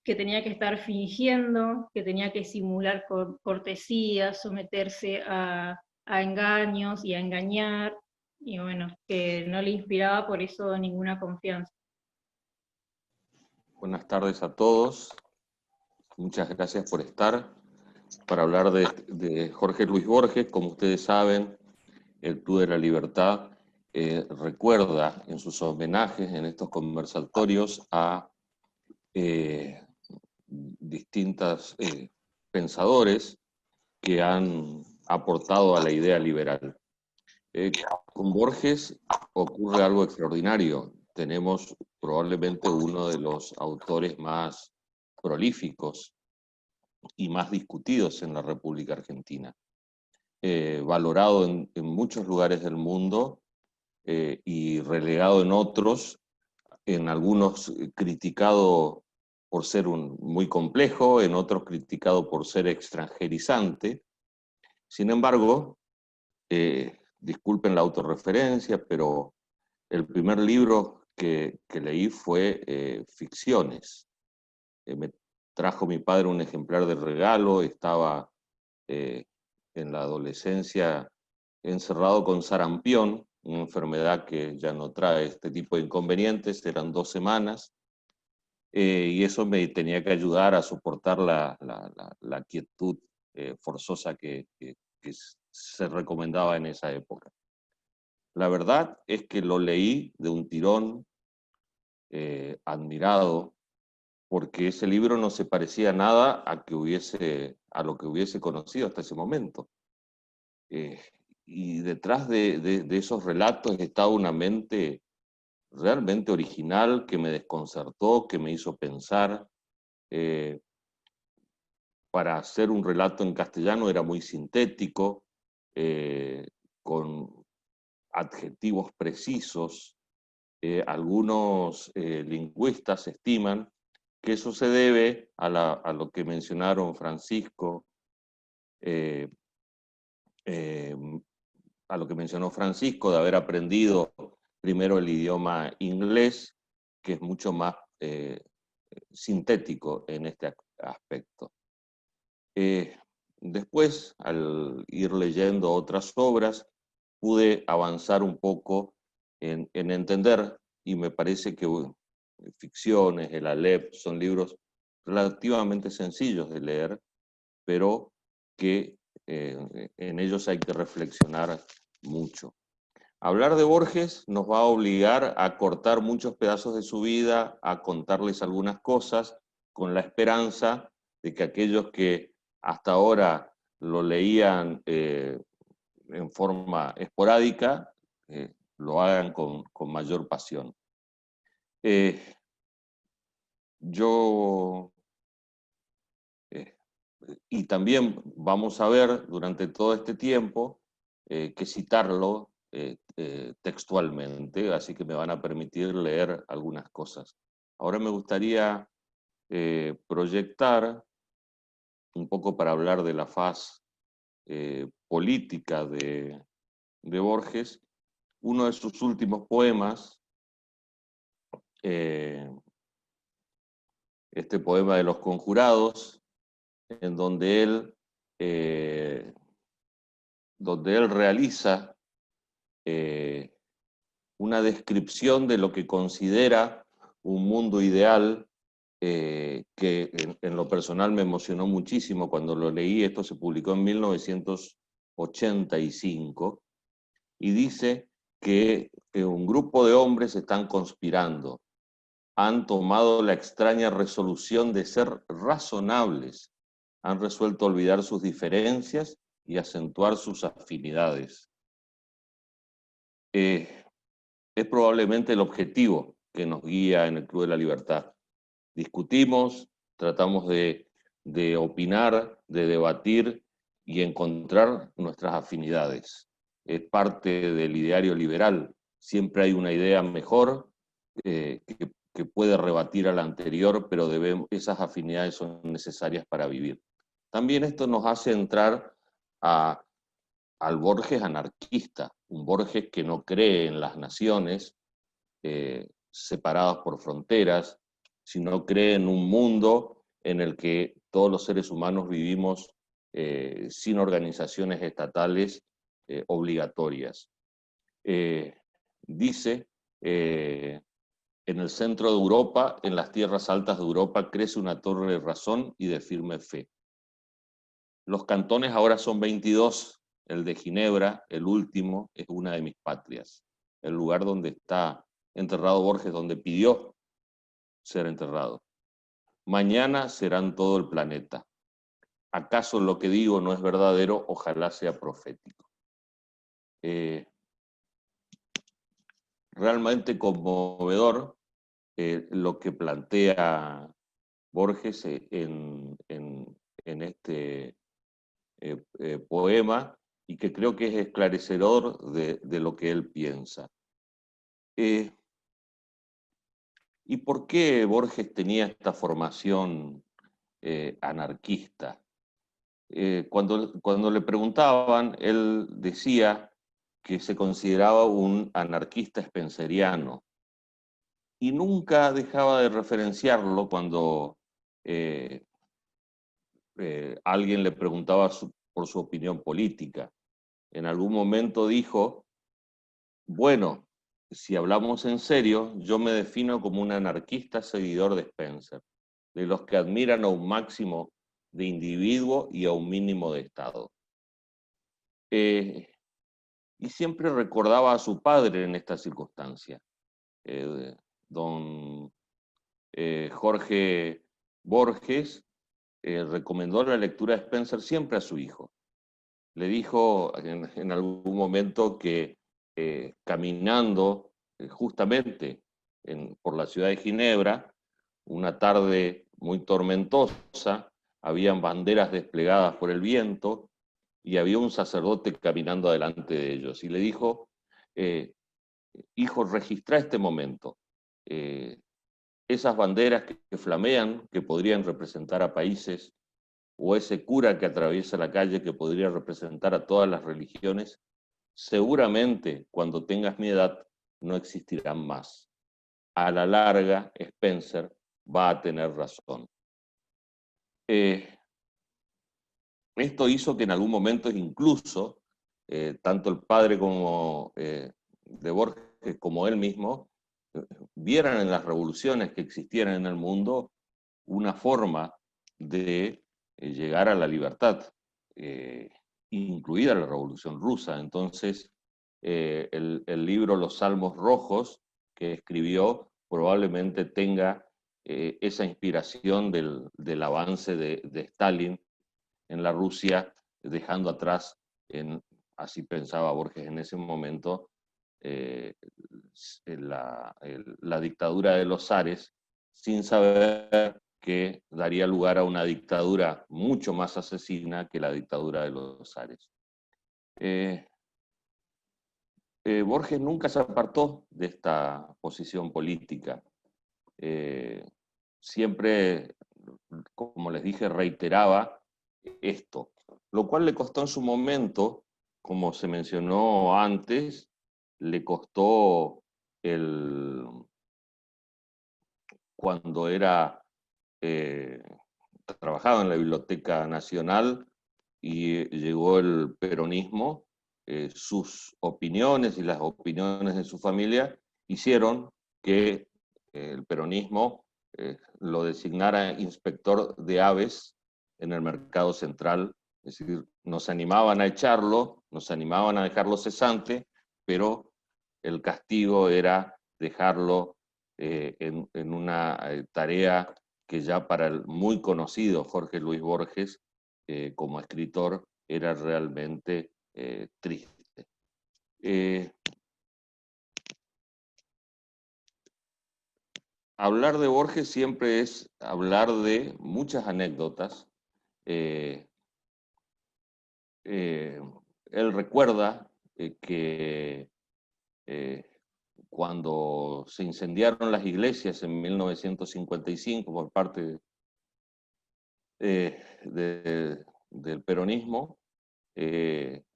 tenía que estar fingiendo, que tenía que simular cortesía, someterse a engaños y a engañar, y bueno, que no le inspiraba por eso ninguna confianza. Buenas tardes a todos, muchas gracias por estar para hablar de Jorge Luis Borges. Como ustedes saben, el Club de la Libertad recuerda en sus homenajes, en estos conversatorios, a distintos pensadores que han aportado a la idea liberal. Con Borges ocurre algo extraordinario. Tenemos probablemente uno de los autores más prolíficos y más discutidos en la República Argentina. Valorado en muchos lugares del mundo y relegado en otros, en algunos criticado por ser muy complejo, en otros criticado por ser extranjerizante. Sin embargo, disculpen la autorreferencia, pero el primer libro que leí fue Ficciones. Me trajo mi padre un ejemplar de regalo, estaba en la adolescencia encerrado con sarampión, una enfermedad que ya no trae este tipo de inconvenientes, eran 2 semanas, y eso me tenía que ayudar a soportar la quietud forzosa que se recomendaba en esa época. La verdad es que lo leí de un tirón, admirado, porque ese libro no se parecía nada a lo que hubiese conocido hasta ese momento. Y detrás de esos relatos estaba una mente realmente original que me desconcertó, que me hizo pensar. Para hacer un relato en castellano era muy sintético, con adjetivos precisos. Algunos lingüistas estiman que eso se debe a lo que mencionaron Francisco, eh, eh, a lo que mencionó Francisco, de haber aprendido primero el idioma inglés, que es mucho más sintético en este aspecto. Después, al ir leyendo otras obras, pude avanzar un poco en entender, y me parece que Ficciones, el Aleph, son libros relativamente sencillos de leer, pero que en ellos hay que reflexionar mucho. Hablar de Borges nos va a obligar a cortar muchos pedazos de su vida, a contarles algunas cosas, con la esperanza de que aquellos que hasta ahora lo leían en forma esporádica, lo hagan con mayor pasión. Y también vamos a ver durante todo este tiempo que citarlo textualmente, así que me van a permitir leer algunas cosas. Ahora me gustaría proyectar un poco para hablar de la faz política de Borges, uno de sus últimos poemas, este poema de los conjurados, en donde él realiza una descripción de lo que considera un mundo ideal, que en lo personal me emocionó muchísimo cuando lo leí. Esto se publicó en 1985, y dice que un grupo de hombres están conspirando, han tomado la extraña resolución de ser razonables, han resuelto olvidar sus diferencias y acentuar sus afinidades. Es probablemente el objetivo que nos guía en el Club de la Libertad. Discutimos, tratamos de opinar, de debatir y encontrar nuestras afinidades. Es parte del ideario liberal. Siempre hay una idea mejor que puede rebatir a la anterior, pero esas afinidades son necesarias para vivir. También esto nos hace entrar al Borges anarquista, un Borges que no cree en las naciones separadas por fronteras, sino cree en un mundo en el que todos los seres humanos vivimos sin organizaciones estatales obligatorias. Dice, en el centro de Europa, en las tierras altas de Europa, crece una torre de razón y de firme fe. Los cantones ahora son 22, el de Ginebra, el último, es una de mis patrias, el lugar donde está enterrado Borges, donde pidió ser enterrado. Mañana serán todo el planeta. ¿Acaso lo que digo no es verdadero? Ojalá sea profético. Realmente conmovedor lo que plantea Borges en este poema, y que creo que es esclarecedor de lo que él piensa. ¿Y por qué Borges tenía esta formación anarquista? Cuando le preguntaban, él decía que se consideraba un anarquista spenceriano, y nunca dejaba de referenciarlo cuando alguien le preguntaba por su opinión política. En algún momento dijo, bueno, si hablamos en serio, yo me defino como un anarquista seguidor de Spencer, de los que admiran a un máximo de individuo y a un mínimo de Estado. Y siempre recordaba a su padre en esta circunstancia, don Jorge Borges. Recomendó la lectura de Spencer siempre a su hijo. Le dijo en algún momento que caminando justamente por la ciudad de Ginebra, una tarde muy tormentosa, habían banderas desplegadas por el viento y había un sacerdote caminando delante de ellos. Y le dijo, hijo, registra este momento. Esas banderas que flamean, que podrían representar a países, o ese cura que atraviesa la calle que podría representar a todas las religiones, seguramente cuando tengas mi edad no existirán más. A la larga, Spencer va a tener razón. Esto hizo que en algún momento incluso, tanto el padre como de Borges como él mismo, vieran en las revoluciones que existieran en el mundo una forma de llegar a la libertad, incluida la Revolución Rusa. Entonces, el libro Los Salmos Rojos, que escribió, probablemente tenga esa inspiración del avance de Stalin en la Rusia, dejando atrás, así pensaba Borges en ese momento, la dictadura de los zares, sin saber que daría lugar a una dictadura mucho más asesina que la dictadura de los zares. Borges nunca se apartó de esta posición política. Siempre, como les dije, reiteraba esto, lo cual le costó en su momento, como se mencionó antes, le costó cuando trabajaba en la Biblioteca Nacional y llegó el peronismo, sus opiniones y las opiniones de su familia hicieron que el peronismo lo designara inspector de aves en el Mercado Central. Es decir, nos animaban a echarlo, nos animaban a dejarlo cesante, pero el castigo era dejarlo en una tarea que ya para el muy conocido Jorge Luis Borges como escritor era realmente triste. Hablar de Borges siempre es hablar de muchas anécdotas. Él recuerda que cuando se incendiaron las iglesias en 1955 por parte del peronismo,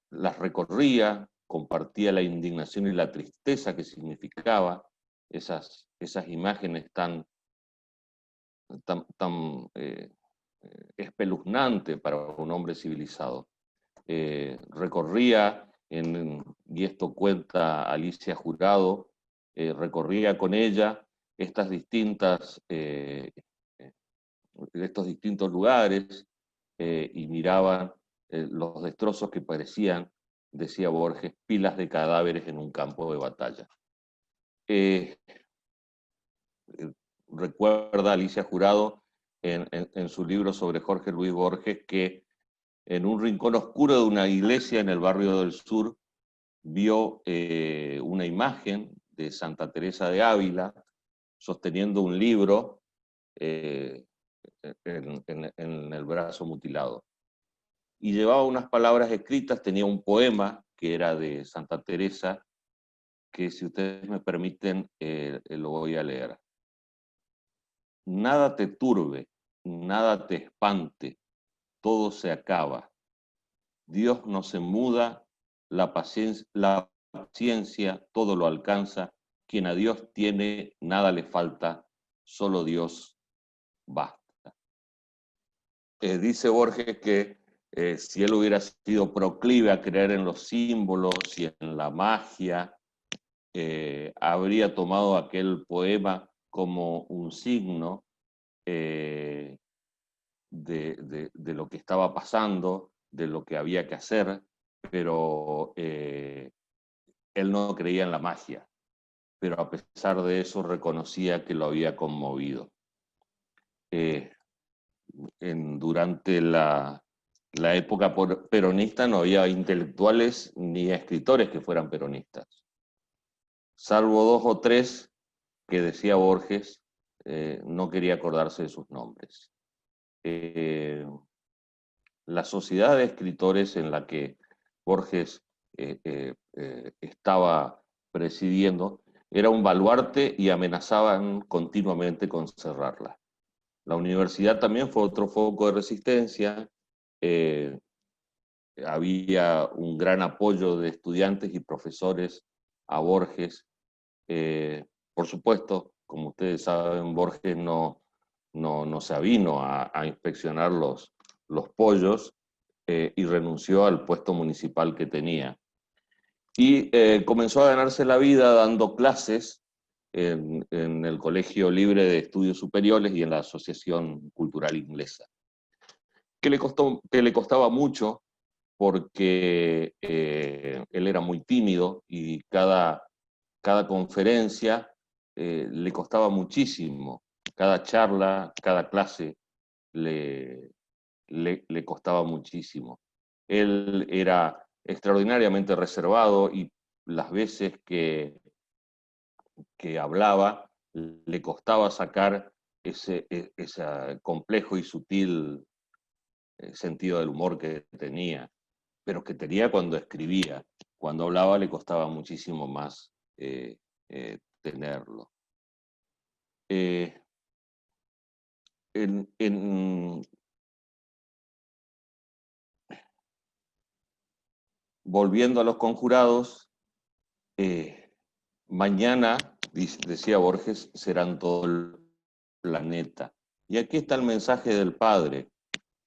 las recorría, compartía la indignación y la tristeza que significaba esas imágenes tan espeluznantes para un hombre civilizado. Recorría, y esto cuenta Alicia Jurado, recorría con ella estos distintos lugares y miraba los destrozos que parecían, decía Borges, pilas de cadáveres en un campo de batalla. Recuerda Alicia Jurado en su libro sobre Jorge Luis Borges que en un rincón oscuro de una iglesia en el barrio del Sur vio una imagen de Santa Teresa de Ávila sosteniendo un libro en el brazo mutilado. Y llevaba unas palabras escritas, tenía un poema que era de Santa Teresa, que si ustedes me permiten lo voy a leer. Nada te turbe, nada te espante, todo se acaba. Dios no se muda, la paciencia todo lo alcanza. Quien a Dios tiene, nada le falta, solo Dios basta. Dice Borges que si él hubiera sido proclive a creer en los símbolos y en la magia, habría tomado aquel poema como un signo de lo que estaba pasando, de lo que había que hacer, pero él no creía en la magia, pero a pesar de eso reconocía que lo había conmovido. Durante la época peronista no había intelectuales ni escritores que fueran peronistas, salvo 2 o 3 que decía Borges, no quería acordarse de sus nombres. La sociedad de escritores en la que Borges estaba presidiendo era un baluarte y amenazaban continuamente con cerrarla. La universidad también fue otro foco de resistencia. Había un gran apoyo de estudiantes y profesores a Borges. Por supuesto, como ustedes saben, Borges no se avino a inspeccionar los pollos y renunció al puesto municipal que tenía. Y comenzó a ganarse la vida dando clases en el Colegio Libre de Estudios Superiores y en la Asociación Cultural Inglesa, que le costaba mucho porque él era muy tímido y cada conferencia le costaba muchísimo, cada charla, cada clase le costaba muchísimo. Él era extraordinariamente reservado y las veces que hablaba le costaba sacar ese complejo y sutil sentido del humor que tenía, pero que tenía cuando escribía. Cuando hablaba le costaba muchísimo más tenerlo. Volviendo a Los Conjurados, mañana, decía Borges, serán todo el planeta. Y aquí está el mensaje del padre,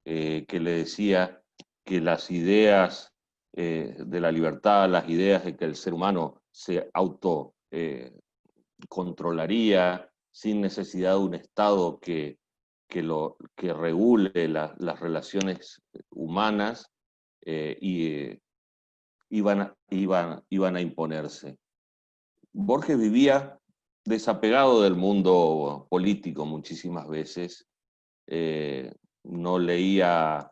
que le decía que las ideas de la libertad, las ideas de que el ser humano se autocontrolaría sin necesidad de un Estado que regule las relaciones humanas, iban a imponerse. Borges vivía desapegado del mundo político muchísimas veces, no leía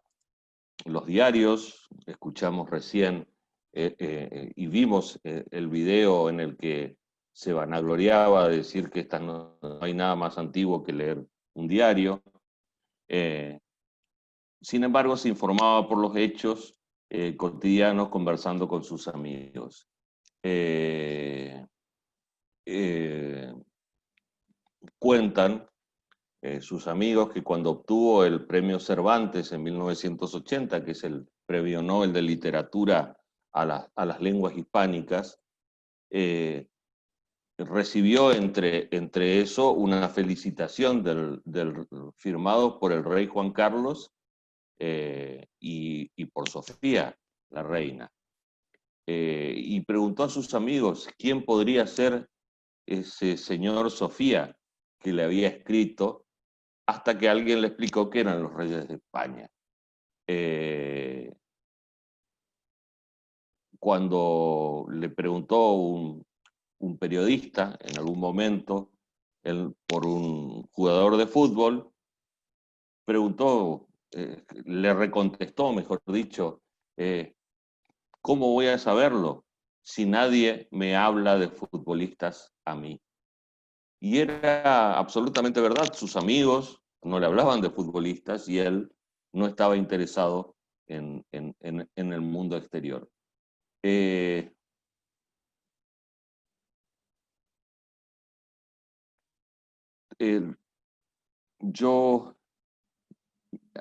los diarios, escuchamos recién y vimos el video en el que se vanagloriaba de decir que no hay nada más antiguo que leer un diario. Sin embargo, se informaba por los hechos cotidianos conversando con sus amigos. Cuentan sus amigos que cuando obtuvo el premio Cervantes en 1980, que es el premio Nobel de Literatura a las lenguas hispánicas, recibió entre eso una felicitación firmado por el rey Juan Carlos y por Sofía, la reina. Y preguntó a sus amigos quién podría ser ese señor Sofía que le había escrito, hasta que alguien le explicó que eran los reyes de España. Cuando le preguntó un periodista en algún momento por un jugador de fútbol, le recontestó, mejor dicho, ¿cómo voy a saberlo si nadie me habla de futbolistas a mí? Y era absolutamente verdad, sus amigos no le hablaban de futbolistas y él no estaba interesado en el mundo exterior.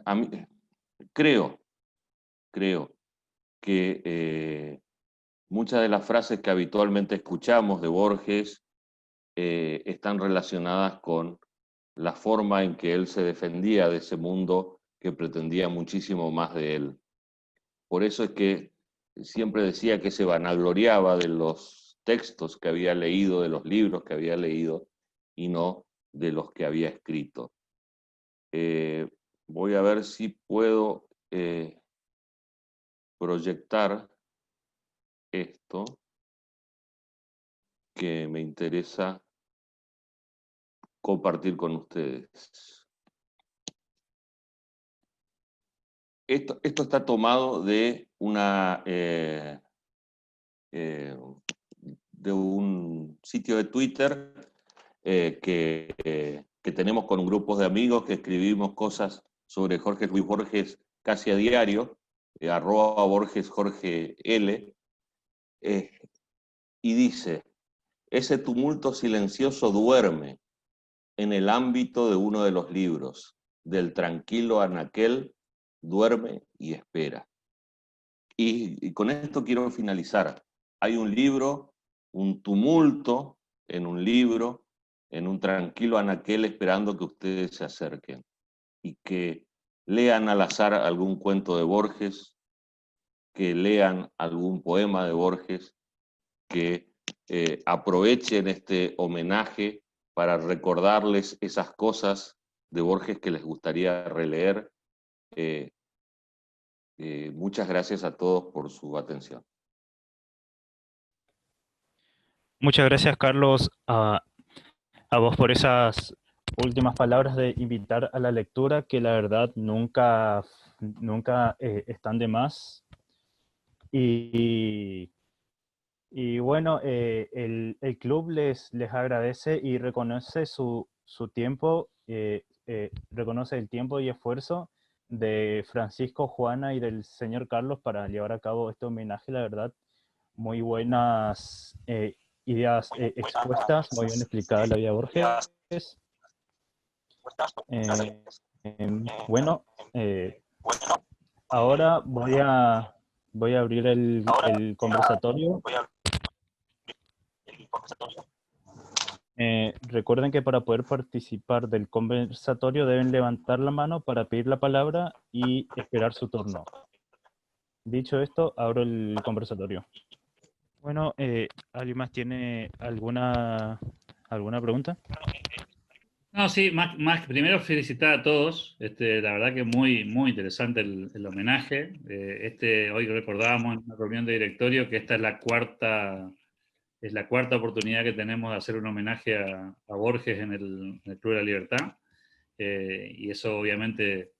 A mí, creo que muchas de las frases que habitualmente escuchamos de Borges están relacionadas con la forma en que él se defendía de ese mundo que pretendía muchísimo más de él. Por eso es que siempre decía que se vanagloriaba de los textos que había leído, de los libros que había leído, y no de los que había escrito. Voy a ver si puedo proyectar esto que me interesa compartir con ustedes. Esto está tomado de de un sitio de Twitter que tenemos con grupos de amigos que escribimos cosas sobre Jorge Luis Borges casi a diario, @Borges Jorge L, y dice: ese tumulto silencioso duerme en el ámbito de uno de los libros, del tranquilo anaquel, duerme y espera. Y con esto quiero finalizar. Hay un libro, un tumulto en un libro, en un tranquilo anaquel, esperando que ustedes se acerquen y que lean al azar algún cuento de Borges, que lean algún poema de Borges, que aprovechen este homenaje para recordarles esas cosas de Borges que les gustaría releer. Muchas gracias a todos por su atención. Muchas gracias, Carlos, a vos por esas últimas palabras de invitar a la lectura, que la verdad nunca están de más. Y bueno, el club les agradece y reconoce su tiempo, reconoce el tiempo y esfuerzo de Francisco, Juana y del señor Carlos para llevar a cabo este homenaje. La verdad, muy buenas ideas expuestas, muy bien explicada la vida de Borges. Bueno, ahora voy a abrir el conversatorio. Recuerden que para poder participar del conversatorio deben levantar la mano para pedir la palabra y esperar su turno. Dicho esto, abro el conversatorio. Bueno, ¿alguien más tiene alguna pregunta? No, sí, más primero felicitar a todos. La verdad que muy interesante el homenaje. Hoy recordábamos en una reunión de directorio que esta es la cuarta oportunidad que tenemos de hacer un homenaje a Borges en el Club de la Libertad. Y eso obviamente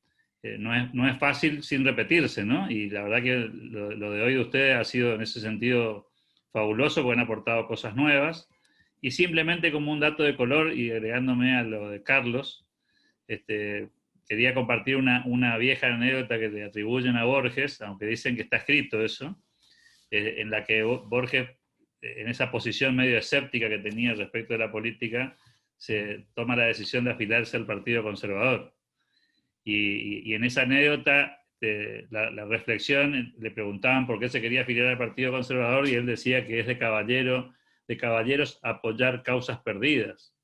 no es fácil sin repetirse, ¿no? Y la verdad que lo de hoy de ustedes ha sido en ese sentido fabuloso, porque han aportado cosas nuevas. Y simplemente como un dato de color, y agregándome a lo de Carlos, quería compartir una vieja anécdota que le atribuyen a Borges, aunque dicen que está escrito eso, en la que Borges, en esa posición medio escéptica que tenía respecto de la política, se toma la decisión de afiliarse al Partido Conservador. Y en esa anécdota, la reflexión, le preguntaban por qué se quería afiliar al Partido Conservador, y él decía que es de caballeros apoyar causas perdidas,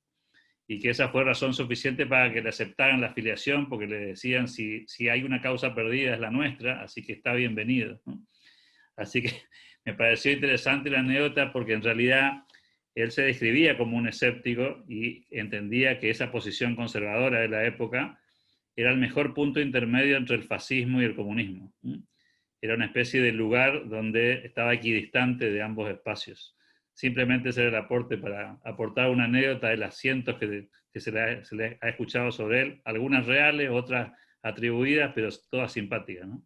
y que esa fue razón suficiente para que le aceptaran la afiliación, porque le decían, si hay una causa perdida es la nuestra, así que está bienvenido, ¿no? Así que me pareció interesante la anécdota, porque en realidad él se describía como un escéptico y entendía que esa posición conservadora de la época era el mejor punto intermedio entre el fascismo y el comunismo. Era una especie de lugar donde estaba equidistante de ambos espacios. Simplemente ese era el aporte, para aportar una anécdota de las cientos que se le ha escuchado sobre él, algunas reales, otras atribuidas, pero todas simpáticas, ¿no?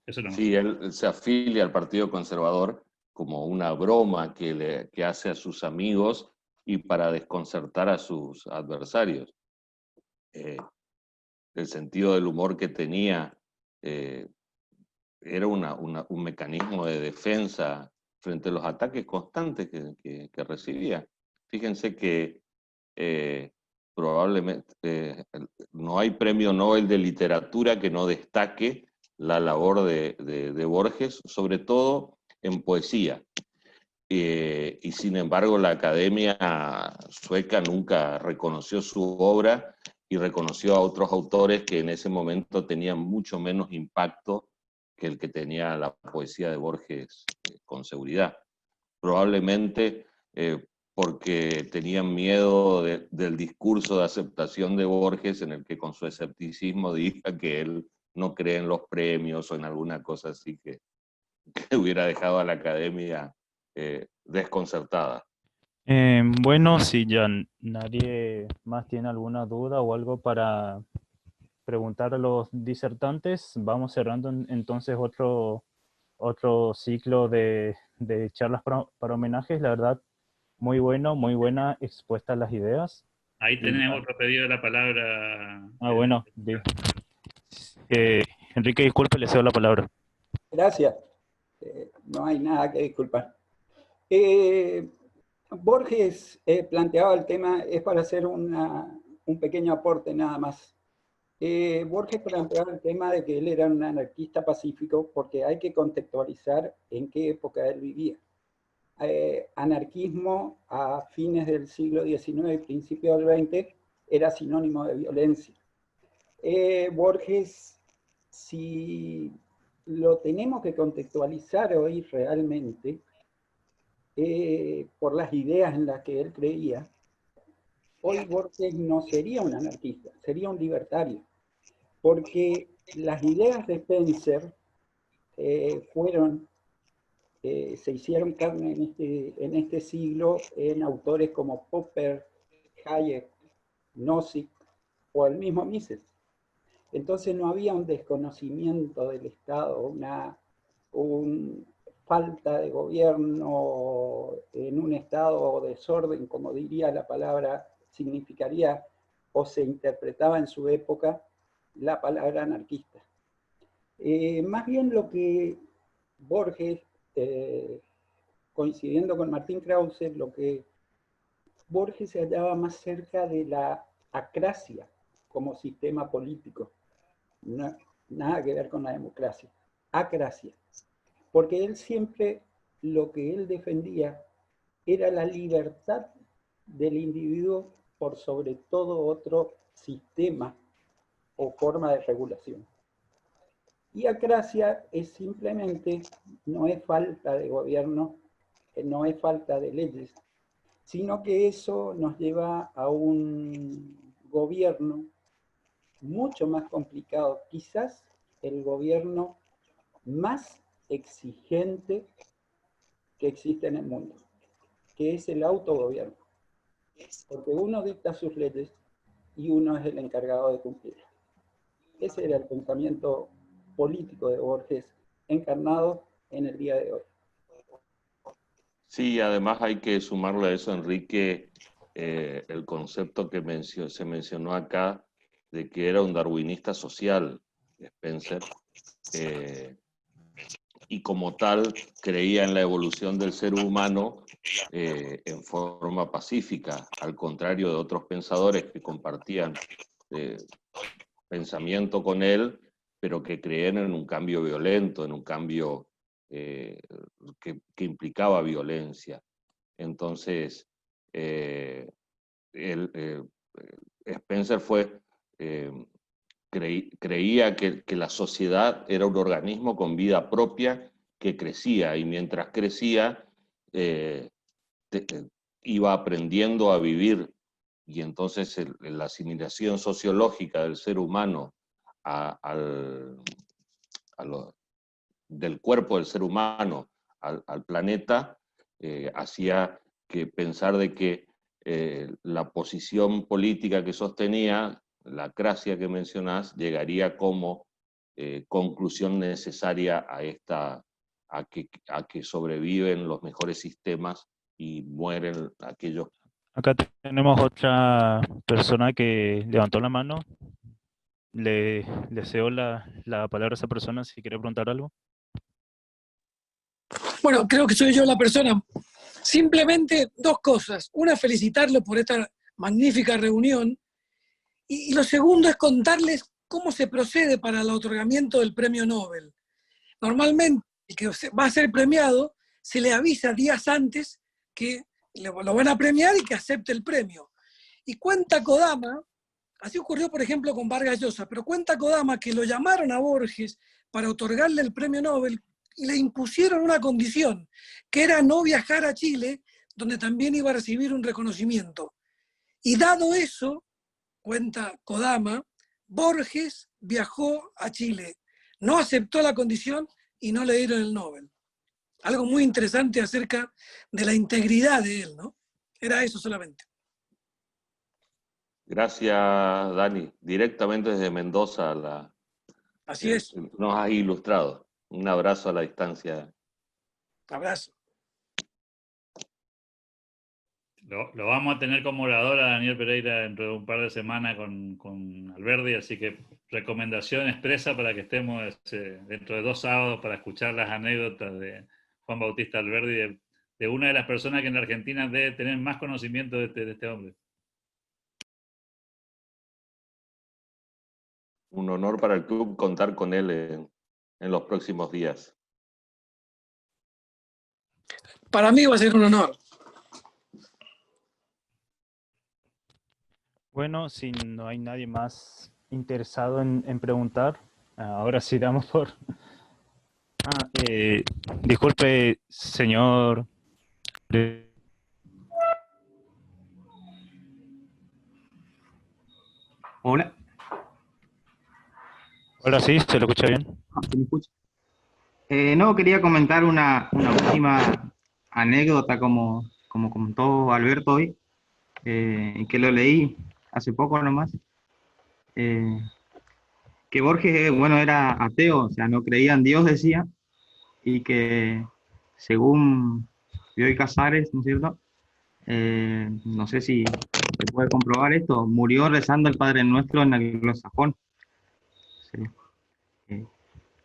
Eso no. Sí, él se afilia al Partido Conservador como una broma que hace a sus amigos y para desconcertar a sus adversarios. El sentido del humor que tenía era un mecanismo de defensa frente a los ataques constantes que recibía. Fíjense que probablemente no hay premio Nobel de literatura que no destaque la labor de Borges, sobre todo en poesía. Y sin embargo la Academia Sueca nunca reconoció su obra y reconoció a otros autores que en ese momento tenían mucho menos impacto que el que tenía la poesía de Borges, con seguridad. Probablemente porque tenían miedo del discurso de aceptación de Borges, en el que con su escepticismo diga que él no cree en los premios o en alguna cosa así que hubiera dejado a la Academia desconcertada. Bueno, si ya nadie más tiene alguna duda o algo para preguntar a los disertantes, vamos cerrando entonces otro ciclo de charlas para homenajes. La verdad, muy bueno, muy buena expuesta las ideas. Ahí tenemos otro pedido de la palabra. Bueno, Enrique, disculpe, le cedo la palabra. Gracias. No hay nada que disculpar. Borges planteaba el tema, es para hacer un pequeño aporte nada más. Borges planteaba el tema de que él era un anarquista pacífico, porque hay que contextualizar en qué época él vivía. Anarquismo a fines del siglo XIX y principios del XX era sinónimo de violencia. Borges, si lo tenemos que contextualizar hoy realmente, por las ideas en las que él creía, hoy Borges no sería un anarquista, sería un libertario, porque las ideas de Spencer se hicieron carne en este siglo en autores como Popper, Hayek, Nozick o el mismo Mises. Entonces no había un desconocimiento del Estado, una falta de gobierno en un estado de desorden, como diría la palabra, significaría o se interpretaba en su época la palabra anarquista. Más bien lo que Borges, coincidiendo con Martín Krause, lo que Borges se hallaba más cerca de la acracia como sistema político. Nada que ver con la democracia. Acracia. Porque él siempre, lo que él defendía era la libertad del individuo por sobre todo otro sistema o forma de regulación. Y acracia es simplemente, no es falta de gobierno, no es falta de leyes, sino que eso nos lleva a un gobierno mucho más complicado, quizás el gobierno más exigente que existe en el mundo, que es el autogobierno, porque uno dicta sus leyes y uno es el encargado de cumplirlas. Ese era el pensamiento político de Borges encarnado en el día de hoy. Sí, además hay que sumarle a eso, Enrique, el concepto que se mencionó acá de que era un darwinista social, Spencer, y como tal creía en la evolución del ser humano en forma pacífica, al contrario de otros pensadores que compartían pensamiento con él, pero que creían en un cambio violento, en un cambio que implicaba violencia. Entonces, Spencer creía que la sociedad era un organismo con vida propia que crecía, y mientras crecía iba aprendiendo a vivir, y entonces la asimilación sociológica del ser humano del cuerpo del ser humano al planeta hacía que pensar de que la posición política que sostenía, la acracia que mencionás, llegaría como conclusión necesaria a que sobreviven los mejores sistemas y mueren aquellos. Acá tenemos otra persona que levantó la mano. Le cedo la palabra a esa persona si quiere preguntar algo. Bueno, creo que soy yo la persona. Simplemente dos cosas. Una, felicitarlo por esta magnífica reunión. Y lo segundo es contarles cómo se procede para el otorgamiento del premio Nobel. Normalmente, el que va a ser premiado se le avisa días antes que lo van a premiar y que acepte el premio. Y cuenta Kodama, así ocurrió por ejemplo con Vargas Llosa, pero cuenta Kodama que lo llamaron a Borges para otorgarle el premio Nobel y le impusieron una condición, que era no viajar a Chile, donde también iba a recibir un reconocimiento. Y dado eso, cuenta Kodama, Borges viajó a Chile, no aceptó la condición y no le dieron el Nobel. Algo muy interesante acerca de la integridad de él, ¿no? Era eso solamente. Gracias, Dani. Directamente desde Mendoza, Así es. nos has ilustrado. Un abrazo a la distancia. Abrazo. Lo vamos a tener como orador a Daniel Pereira dentro de un par de semanas con Alberdi, así que recomendación expresa para que estemos dentro de 2 sábados para escuchar las anécdotas de Juan Bautista Alberdi, de una de las personas que en la Argentina debe tener más conocimiento de este hombre. Un honor para el club contar con él en los próximos días. Para mí va a ser un honor. Bueno, si no hay nadie más interesado en preguntar, ahora sí damos por... disculpe, señor... Hola. Hola, sí, ¿se lo escucha bien? ¿Se me escucha? No, quería comentar una última anécdota como contó Alberto hoy, que lo leí hace poco nomás, que Borges, bueno, era ateo, o sea, no creía en Dios, decía, y que según Bioy Casares, ¿no es cierto? No sé si se puede comprobar esto, murió rezando el Padre Nuestro en el anglosajón. Sí.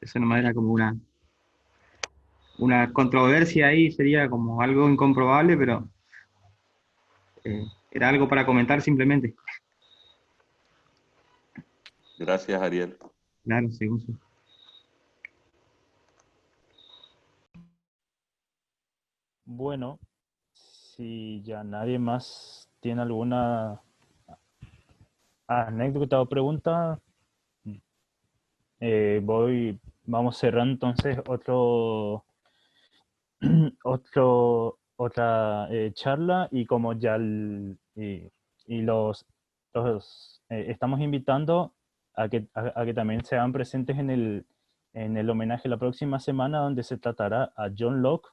Eso nomás era como una controversia ahí, sería como algo incomprobable, pero era algo para comentar simplemente. Gracias, Ariel. Claro, según su... Bueno, si ya nadie más tiene alguna anécdota o pregunta, vamos cerrando entonces otra charla, y como ya estamos invitando a que también sean presentes en el homenaje la próxima semana, donde se tratará a John Locke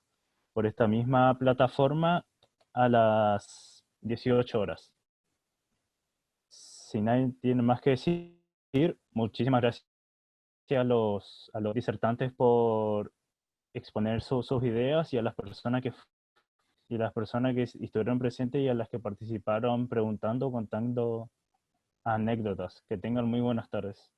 por esta misma plataforma a las 18 horas. Si nadie tiene más que decir, muchísimas gracias a los disertantes por exponer sus ideas, y a las personas que estuvieron presentes y a las que participaron preguntando, contando anécdotas. Que tengan muy buenas tardes.